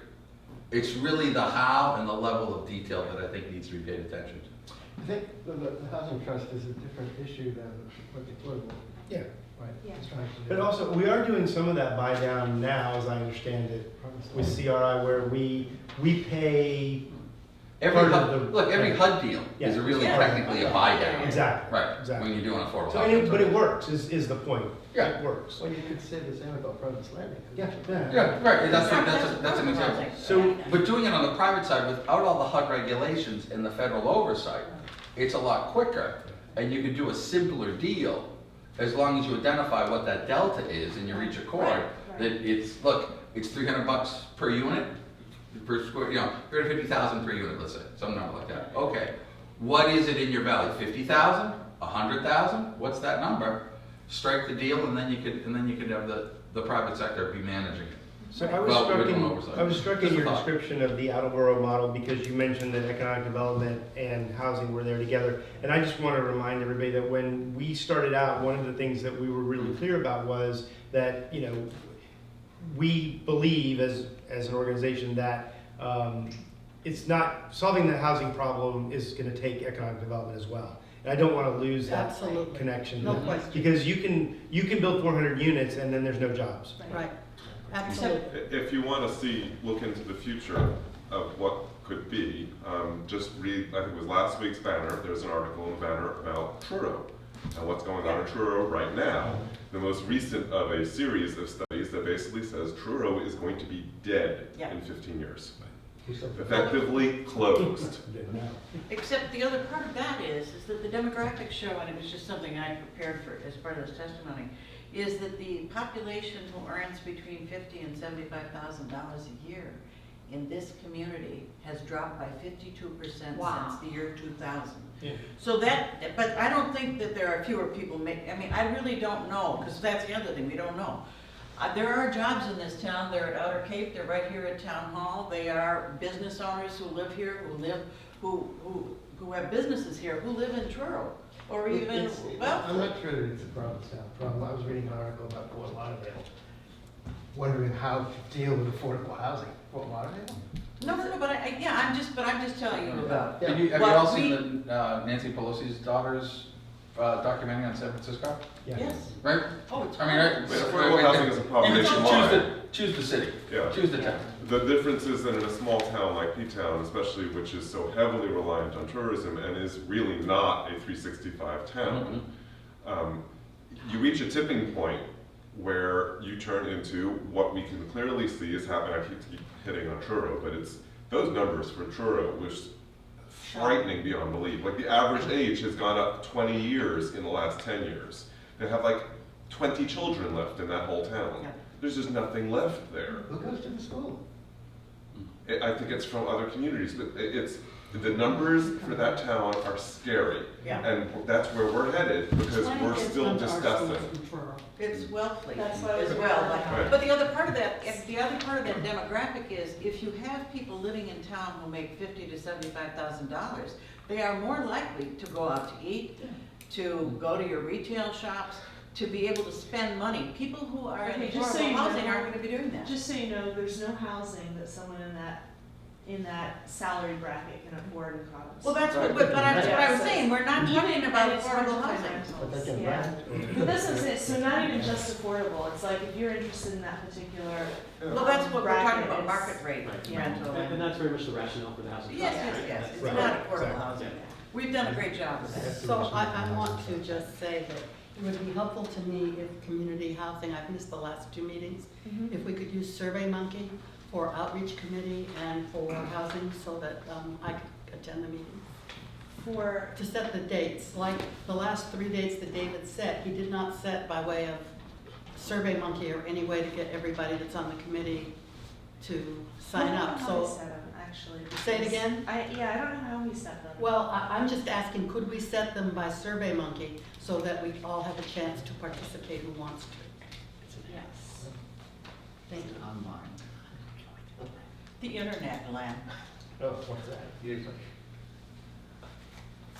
It's really the how and the level of detail that I think needs to be paid attention to. I think the housing trust is a different issue than what the affordable, Yeah. right, Yeah. is trying to do. But also, we are doing some of that buy down now, as I understand it, with CRI, where we pay. Every part of HUD, the- look, every HUD deal Yeah. is really Yeah. technically a buy down. Exactly. Right, Exactly. when you're doing affordable So, housing. but it works, is the point. Yeah. It works. Well, you could say the same about Province Landing. Yeah. Yeah, right, that's an example. So, But doing it on the private side without all the HUD regulations and the federal oversight, it's a lot quicker, and you can do a simpler deal as long as you identify what that delta is and you reach a chord, that it's, look, it's $300 per unit, per square, 350,000 per unit, let's say, some number like that. Okay, what is it in your value? 50,000? 100,000? What's that number? Strike the deal, and then you could have the private sector be managing it. So I was struck in Just a your thought. description of the Attleboro model because you mentioned that economic development and housing were there together. And I just want to remind everybody that when we started out, one of the things that we were really clear about was that, we believe as an organization that it's not, solving the housing problem is going to take economic development as well. And I don't want to lose that Absolutely. connection. No question. Because you can build 400 units and then there's no jobs. Right, absolutely. If you want to look into the future of what could be, just read, I think it was last week's Banner, there's an article in the Banner about Truro and what's going on in Truro right now. The most recent of a series of studies that basically says Truro is going to be dead in 15 years. Effectively closed. Except the other part of that is that the demographics show, and it was just something I prepared for as part of this testimony, is that the population who earns between $50,000 and $75,000 a year in this community has dropped by 52% since the year 2000. Yeah. So but I don't think that there are fewer people I really don't know, because that's the other thing, we don't know. There are jobs in this town. They're at Outer Cape. They're right here at Town Hall. They are business owners who live here, who have businesses here, who live in Truro, or even I'm not sure that it's a Provincetown problem. I was reading an article about Fort Lauderdale, wondering how to deal with affordable housing. Fort Lauderdale? No, but I'm just telling you about. Have you all seen the Nancy Pelosi's daughter's documentary on San Francisco? Yes. Right? Oh, it's right? Affordable housing is a population line. Choose the city. Yeah. Choose the town. The difference is that in a small town like P-Town, especially, which is so heavily reliant on tourism and is really not a 365 town, you reach a tipping point where you turn into what we can clearly see is happening. I keep hitting on Truro, but it's those numbers for Truro, which frightening beyond belief. Like the average age has gone up 20 years in the last 10 years. They have like 20 children left in that whole town. Yeah. There's just nothing left there. Who goes to the school? I think it's from other communities, but the numbers for that town are scary. Yeah. And that's where we're headed because we're still discussing. It's Wellesley That's what I was as well. gonna But, Right. but the other part of that demographic is if you have people living in town who make $50,000 to $75,000, they are more likely to go out to eat, to go to your retail shops, to be able to spend money. People who are in Okay, just so affordable you housing know- aren't going to be doing that. Just so you know, there's no housing that someone in that salary bracket can afford in Providence. Well, that's what I was saying. We're not talking about And it's hard to affordable find housing. rentals, But they can yeah. rent. But that's what I'm saying, so not even just affordable, it's like if you're interested in that particular. Well, that's what we're talking bracket, about, it's- market rate Yeah. rental. And that's very much the rationale for the housing. Yes, trust. yes, yes. It's Right. not affordable Exactly. housing. We've done a great job with that. So I want to just say that it would be helpful to me if community housing, I've missed the last two meetings, if we could use SurveyMonkey for outreach committee and for housing so that I could attend the meeting. To set the dates, like the last 3 dates that David set, he did not set by way of SurveyMonkey or any way to get everybody that's on the committee to sign up, I don't know how he set them, actually. Say it because again? I don't know how he set them. Well, I'm just asking, could we set them by SurveyMonkey so that we all have a chance to participate who wants to? Yes. Thank you. Online. The internet land. Oh, what's that?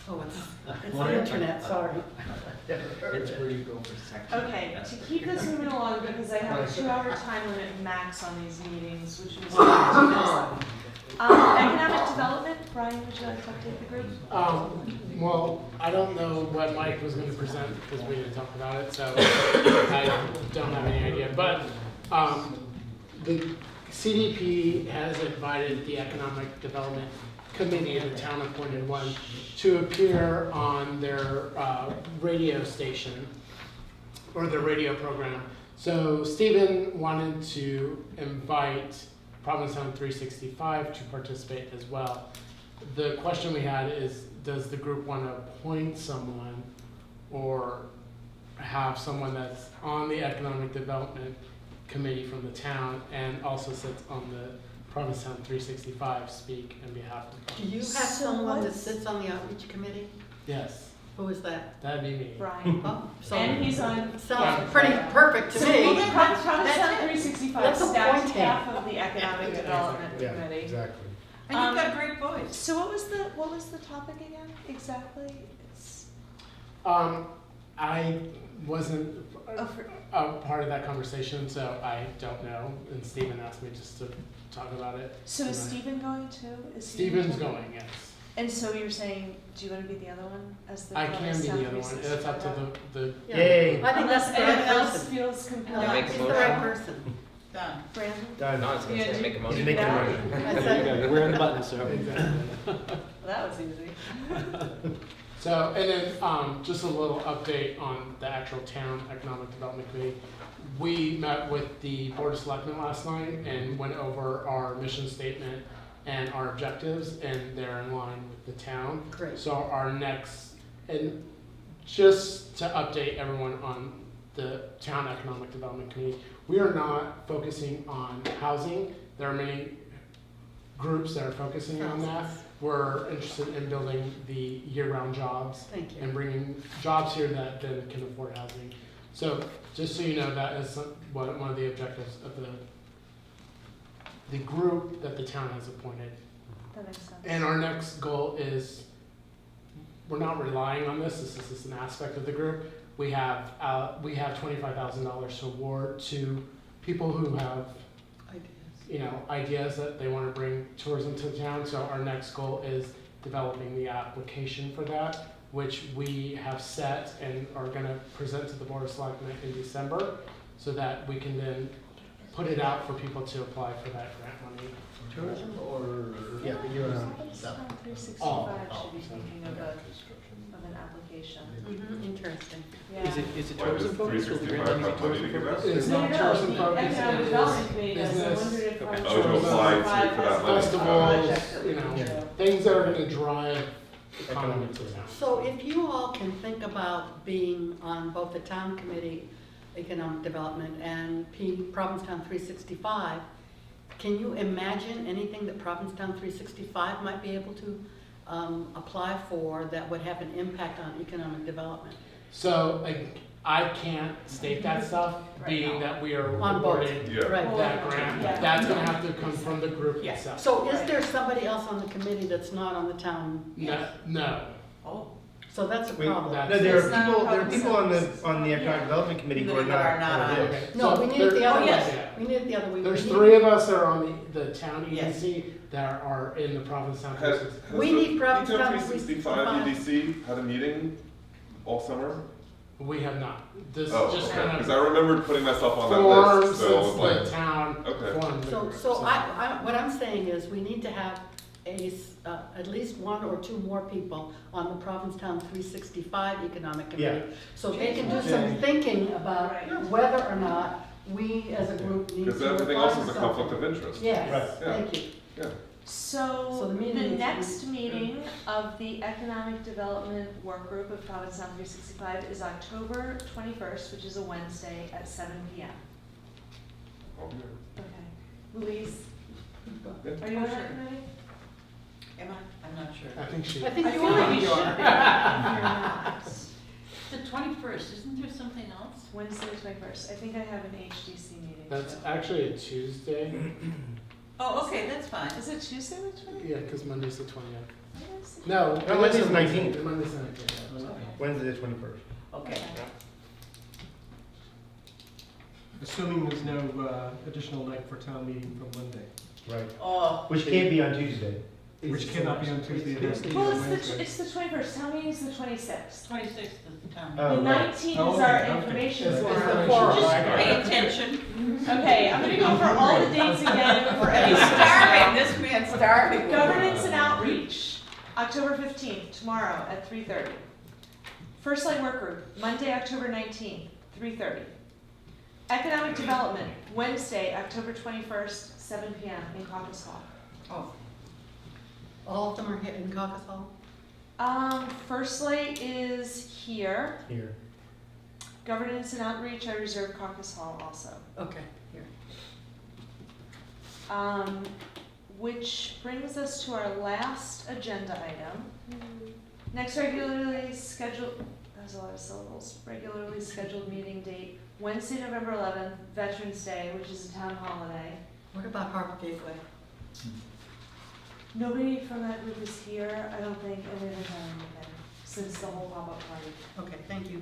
Oh, it's the internet, sorry. It's where you go for section. Okay, to keep this moving along, because I have a 2-hour time limit max on these meetings, which was economic development. Brian, would you like to update the group? Well, I don't know what Mike was going to present because we didn't talk about it, so I don't have any idea. But the CDP has invited the Economic Development Committee, the town appointed one, to appear on their radio station or their radio program. So Stephen wanted to invite Provincetown 365 to participate as well. The question we had is, does the group want to appoint someone or have someone that's on the Economic Development Committee from the town and also sits on the Provincetown 365 speak on behalf of Do you have So someone that what's- sits on the outreach committee? Yes, Who is that? that'd be me. Brian. Oh, so And he's on. sounds pretty perfect to So me. Provincetown That's it. 365 Let's staff appoint him. half of the Economic Development Yeah, Committee. exactly. And you've got a great voice. So what was the topic again, exactly? It's, I wasn't oh, for, a part of that conversation, so I don't know. And Stephen asked me just to talk about it. so is tonight. Stephen going too? Is he Stephen's going? going, yes. And so you're saying, do you want to be the other one as the? I can be Provincetown the other one. That's up to 365? the Yeah. Yay. I think that's Unless the right anyone else person. feels compelled. Yeah, Make a he's the motion. right person. Done. Brandon? Done. No, I was gonna say, make a He's motion. making a Yeah. motion. I There said- you go, we're in the button, so. Exactly. Well, that was easy. So, and then just a little update on the actual town economic development committee. We met with the board of selectmen last night and went over our mission statement and our objectives, and they're in line with the town. Great. So our next, and just to update everyone on the town economic development committee, we are not focusing on housing. There are many groups that are focusing on that. We're interested in building the year-round jobs Thank you. and bringing jobs here that then can afford housing. So just so you know, that is one of the objectives of the group that the town has appointed. That makes sense. And our next goal is, we're not relying on this is just an aspect of the group. We have $25,000 to award to people who have ideas that they want to bring tourism to town. So our next goal is developing the application for that, which we have set and are going to present to the Board of Selectmen in December, so that we can then put it out for people to apply for that grant money. Tourism or? Yeah, you're on. Provincetown 365 Oh, should be thinking of an application. Interesting. Yeah. Is it Why tourism does focused? Will the 365 grant money be have money tourism to give us? focused? It's No, not no, tourism the focused, Economic it Development is Committee does. I business. wondered if Okay. Provincetown Oh, to apply to- 365 for that has money. a Festivals, project that we you know, can do. things that are going to drive economy to town. So if you all can think about being on both the town committee, economic development, and Provincetown 365, can you imagine anything that Provincetown 365 might be able to apply for that would have an impact on economic development? So I can't state that stuff, Right being now. that we are On both. awarded Yeah. Right. that grant. Yeah. That's going to have to come from the group Yeah. itself. So is there somebody else on the committee that's not on the town? No. Oh. So that's a Wait, problem. that's- No, there It's are not people on the Yeah. economic development committee who are That not. are not on it. Okay. No, So we need it the there- other Oh, way. yes. We need it the other way. There's We need- 3 of us that are on the town Yes. EDC that are in the Provincetown. Has We the need Provincetown Provincetown 365 EDC had a meeting all summer? We have not. This Oh, just okay, kind because of I remembered putting myself on that formed list, so it was since like, the town okay. formed the So, group. so what I'm saying is we need to have at least 1 or 2 more people on the Provincetown 365 Economic Committee. So they can do some thinking about Right. whether or not we as a group need to because apply everything else is for a something. conflict of interest. Yes, Right. Yeah. thank you. Yeah. So So the the meeting is- next meeting of the Economic Development Workgroup of Provincetown 365 is October 21st, which is a Wednesday at 7 p.m. I'll be there. Okay. Louise, are you on that committee? Am I? I'm not sure. I think she. I think I you feel are. like you You're are. not. The 21st, isn't there something else? Wednesday the 21st. I think I have an HDC meeting. That's too. actually a Tuesday. Oh, okay, that's fine. Is it Tuesday the 20th? Yeah, because Monday's the 20th. What is it? No, No, Monday's the 19th. Monday's the 19th. Okay. Wednesday the 21st. Okay. Assuming there's no additional night for town meeting from Monday. Right. Oh, Which can't be on Tuesday. Which cannot be on Tuesday. It has to be Well, on Wednesday. it's the 21st. Town meeting's the 26th. 26th is the town. Oh, The right. 19th Oh, is our okay, okay. information It's forum. the forum. Just pay attention. Okay, I'm gonna go for all the dates again for He's everyone. starving, this man's starving. Governance and outreach, October 15th, tomorrow at 3:30. First Line Work Group, Monday, October 19th, 3:30. Economic Development, Wednesday, October 21st, 7 PM in Caucus Hall. Oh, All of them are hit in Caucus Hall? First Light is here. Here. Governance and outreach, I reserve Caucus Hall also. Okay, here. Which brings us to our last agenda item. Next regularly scheduled, that's a lot of syllables, regularly scheduled meeting date, Wednesday, November 11th, Veterans Day, which is a town holiday. What about Harbor Gateway? Nobody from that group is here, I don't think, and we haven't done anything since the whole pop-up party. Okay, thank you.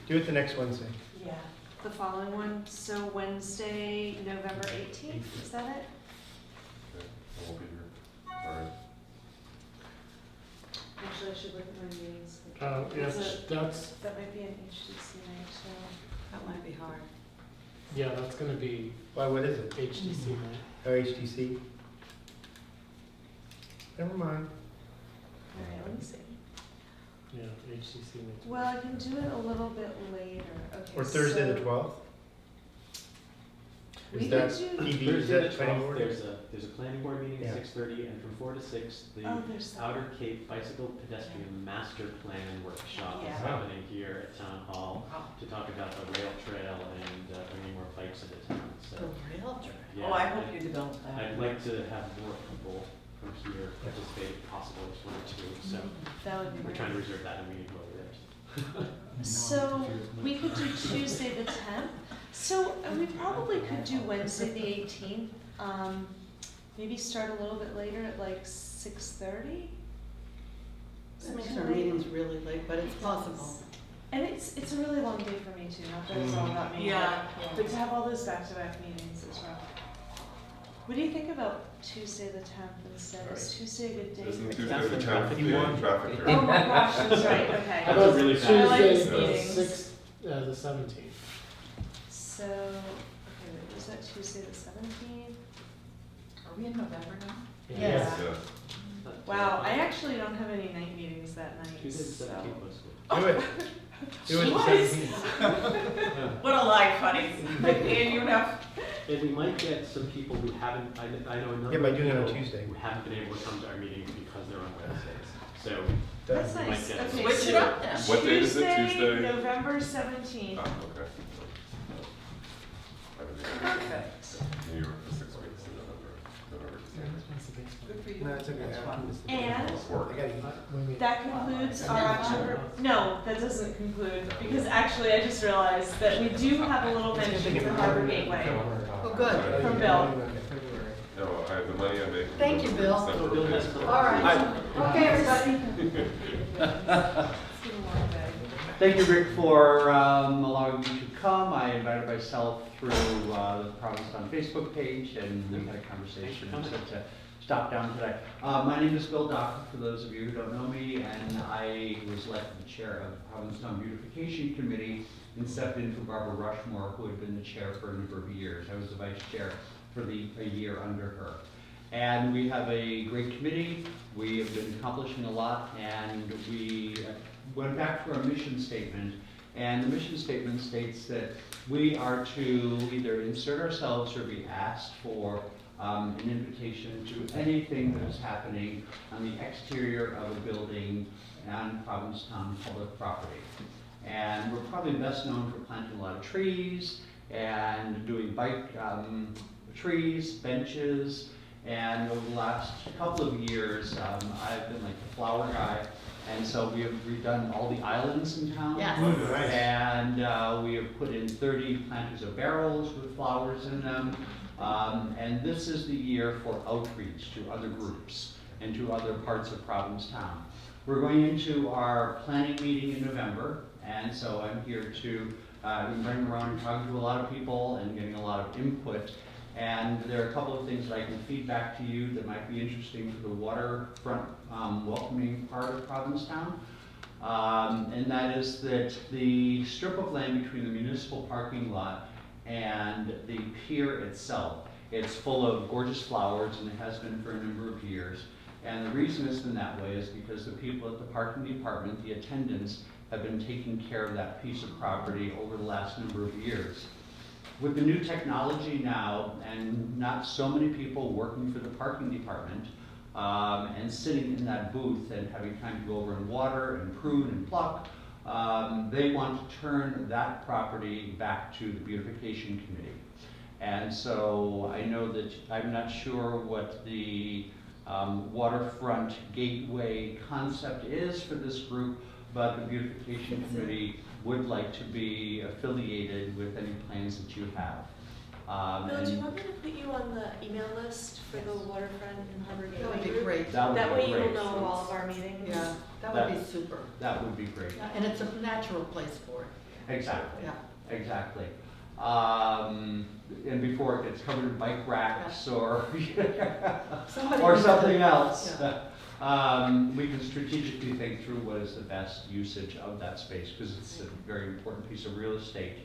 Do it the next Wednesday. Yeah, the following one, so Wednesday, November 18th, is that it? Okay, I won't be here. All right. Actually, I should look at my meetings. Oh, yes, that's, That might be an HDC night too. That might be hard. yeah, that's gonna be Why, what is it? HDC night. Oh, HTC? Never mind. Alright, let me see. Yeah, HDC night. Well, I can do it a little bit later, okay. Or Thursday so the 12th? We Is that could do- PB, is Thursday that the planning 12th, board? there's a planning board meeting Yeah. at 6:30, and from 4 to 6, the Oh, there's that. Outer Cape Bicycle Pedestrian Master Plan Workshop is Yeah. happening here at Town Hall oh. to talk about the rail trail and bringing more bikes into town, The so. rail trail. yeah, Oh, I hope you develop that. I'd like to have more people from here participate, if possible, just 1 or 2, so That would be we're great. trying to reserve that, and we need to go over there. So, we could do Tuesday the 10th, so we probably could do Wednesday the 18th. Maybe start a little bit later at like 6:30? That makes our meetings really late, but it's possible. And it's a really long day for me too, not that it's all about me. Yeah. But to have all those back-to-back meetings is rough. What do you think about Tuesday the 10th instead? Is Tuesday a good day? Isn't for Tuesday you? the That's 10th what the you want. traffic Oh jam? my gosh, that's right, okay. How That's about really Tuesday, I like these the meetings. 6th, the 17th? So, okay, wait, was that Tuesday the 17th? Are we in November now? Yes. Yeah. Wow, I actually don't have any night meetings that night, Tuesday the so. 17th was good. Do it. Do it the What? 17th. What a life, honey. And you know. And we might get some people who haven't, I know a number Yeah, by of doing it on people Tuesday. who haven't been able to come to our meetings because they're on Wednesdays. So That's we might nice, get okay. Switch it so up then. What date is it? Tuesday? November 17th. Ah, okay. I would be Perfect. in New York for 6 weeks in November, December. Good for you. No, it's okay. That's fun. And It's work. I gotta eat. that concludes our October, no, that doesn't conclude, because actually I just realized that we do have a little mention for Harbor Gateway Oh, good. from Bill. No, I have the money I make. from Thank you, Bill. December Oh, Bill has pays the- for All right. Okay, everybody. It's been a long day. Thank you, Rick, for allowing me to come. I invited myself through the Provincetown Facebook page, and we had a conversation, and said to stop down today. My name is Bill Docker, for those of you who don't know me, and I was elected the chair of the Provincetown Beautification Committee and stepped in for Barbara Rushmore, who had been the chair for a number of years. I was the vice chair for a year under her. And we have a great committee. We have been accomplishing a lot, and we went back to our mission statement. And the mission statement states that we are to either insert ourselves or be asked for an invitation to anything that is happening on the exterior of a building on Provincetown public property. And we're probably best known for planting a lot of trees and doing bike trees, benches, And over the last couple of years, I've been like the flower guy. And so we have redone all the islands in town. Yes. Nice. And we have put in 30 planters of barrels with flowers in them. And this is the year for outreach to other groups and to other parts of Provincetown. We're going into our planning meeting in November, and so I'm here to been running around and talking to a lot of people and getting a lot of input. And there are a couple of things that I can feed back to you that might be interesting for the waterfront welcoming part of Provincetown. And that is that the strip of land between the municipal parking lot and the pier itself, it's full of gorgeous flowers, and it has been for a number of years. And the reason it's been that way is because the people at the parking department, the attendants, have been taking care of that piece of property over the last number of years. With the new technology now, and not so many people working for the parking department, and sitting in that booth and having time to go over and water and prune and pluck, they want to turn that property back to the Beautification Committee. And so I know that I'm not sure what the waterfront gateway concept is for this group, but the Beautification Committee would like to be affiliated with any plans that you have. Bill, do you want me to put you on the email list for the waterfront and Harbor Gateway That would be group? great. That would That be way great. you'll know all of our meetings. Yeah, that would be super. That would be great. Yeah, and it's a natural place for it. Exactly. Yeah. Exactly. And before it gets covered in bike racks or Somebody or needs something to- else. yeah. We can strategically think through what is the best usage of that space, because it's a very important piece of real estate.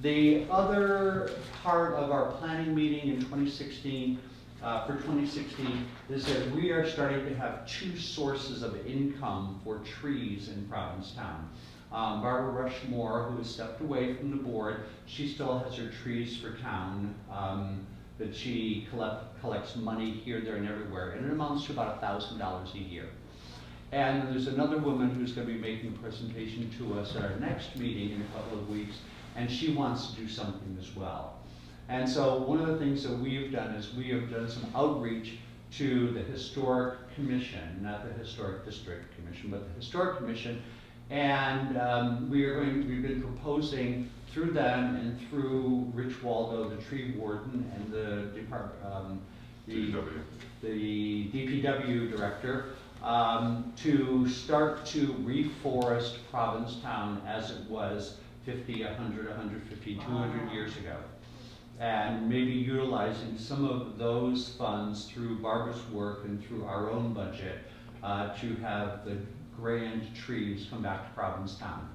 The other part of our planning meeting in 2016, for 2016, is that we are starting to have two sources of income for trees in Provincetown. Barbara Rushmore, who has stepped away from the board, she still has her trees for town, that she collects money here, there, and everywhere, and it amounts to about $1,000 a year. And there's another woman who's going to be making a presentation to us at our next meeting in a couple of weeks, and she wants to do something as well. And so one of the things that we have done is we have done some outreach to the Historic Commission, not the Historic District Commission, but the Historic Commission. And we've been proposing through them and through Rich Waldo, the tree warden, and the DPW director, to start to reforest Provincetown as it was 50, 100, 150, 200 years ago. And maybe utilizing some of those funds through Barbara's work and through our own budget to have the grand trees come back to Provincetown.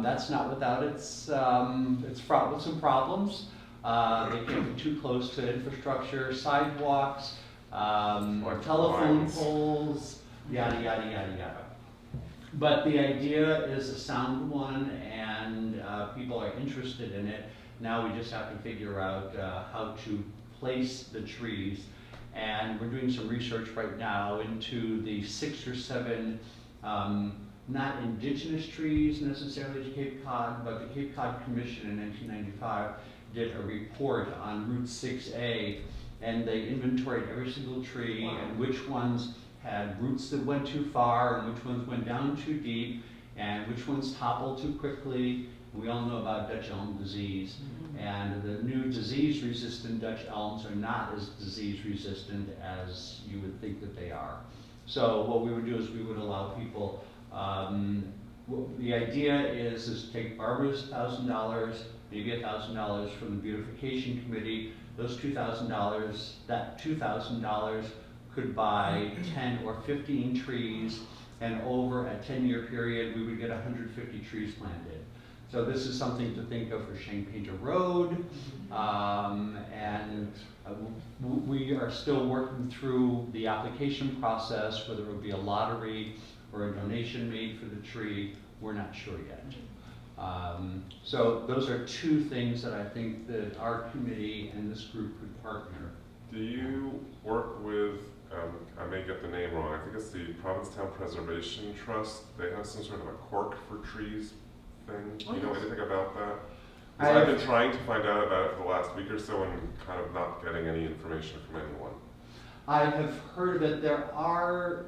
That's not without its fraught with some problems. They can't be too close to infrastructure, sidewalks, telephone poles, yada, yada, yada, yada. But the idea is a sound one, and people are interested in it. Now we just have to figure out how to place the trees. And we're doing some research right now into the 6 or 7 not indigenous trees necessarily to Cape Cod, but the Cape Cod Commission in 1995 did a report on Route 6A, and they inventoried every single tree and which ones had roots that went too far and which ones went down too deep and which ones toppled too quickly. We all know about Dutch elm disease, and the new disease-resistant Dutch elms are not as disease-resistant as you would think that they are. So what we would do is we would allow people, the idea is to take Barbara's $1,000, maybe $1,000 from the Beautification Committee. Those $2,000, that $2,000 could buy 10 or 15 trees, and over a 10-year period, we would get 150 trees planted. So this is something to think of for Shank Painter Road, and we are still working through the application process, whether it would be a lottery or a donation made for the tree, we're not sure yet. So those are two things that I think that our committee and this group could partner. Do you work with, I may get the name wrong, I think it's the Provincetown Preservation Trust. They have some sort of a cork for trees thing. Do you know anything about that? Because I've been trying to find out about it for the last week or so and kind of not getting any information from anyone. I have heard that there are,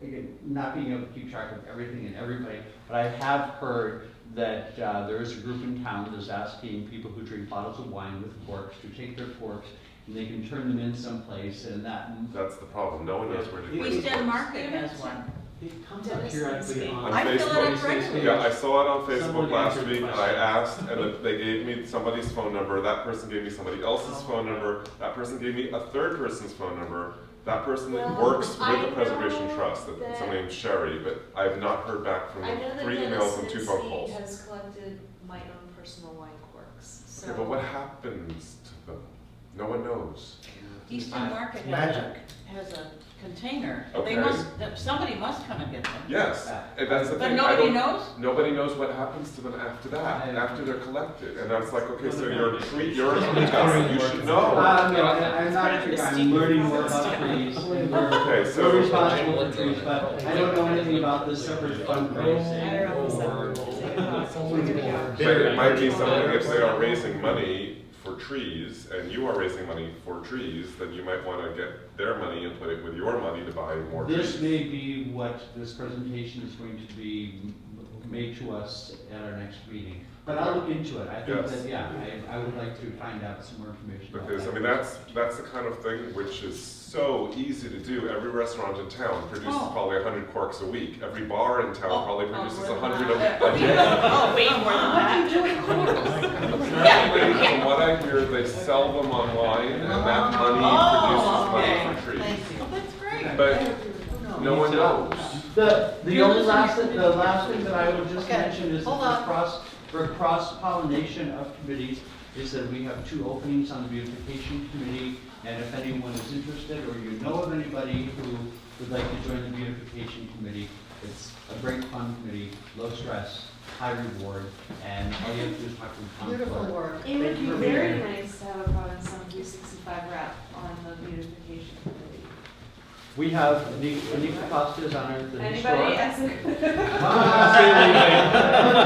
again, not being able to keep track of everything and everybody, but I have heard that there is a group in town that's asking people who drink bottles of wine with forks to take their forks and they can turn them in someplace, and That's the problem. No one knows where to do East it. End Market has one. It comes up periodically on. I fill it up regularly. Yeah, I saw it on Facebook Someone last answered the week, and I question. asked, and then they gave me somebody's phone number, that person gave me somebody else's phone number, that person gave me a third person's phone number, that person Well, works I with the Preservation know Trust, that- someone named Sherry, but I have not heard back from I know them. that 3 emails and 2 phone calls. Dennis has collected my own personal wine corks, so. Okay, but what happens to them? No one knows. East End Market Magic. has a container. Okay. They must, somebody must come and get them. Yes, and that's the But thing. nobody I don't- knows? Nobody knows what happens to them after that, after they're collected. And that's like, okay, so you're a tree, It's you're a tree just guy, you should know. No, I'm not a tree guy. I'm learning more about trees. Okay, so- We're responsible for trees, but I don't know anything about this separate fundraising or. But it might be something if they are raising money for trees, and you are raising money for trees, then you might want to get their money and put it with your money to buy more trees. This may be what this presentation is going to be made to us at our next meeting. But I'll look into it. I think Yes. that, yeah, I would like to find out some more information about that. Because, I mean, that's the kind of thing which is so easy to do. Every restaurant in town produces Oh. probably 100 corks a week. Every bar in town probably produces more than 100 that. a day. Oh, way more than that. From what I hear, they sell them online, and that money produces money for trees. Oh, that's great. But no one knows. The only last thing that I would just Okay, mention is hold that on. for cross-pollination of committees, is that we have 2 openings on the Beautification Committee, and if anyone is interested, or you know of anybody who would like to join the Beautification Committee, it's a great fun committee, low stress, high reward, and all you have to do is talk to the town Beautiful clerk. work. It would Thank you be for being very here. nice to have a Provincetown 365 rep on the beautification committee. We have Anika Costa is on it, the Anybody? historic. As a-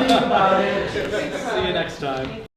Think about it. See you next time.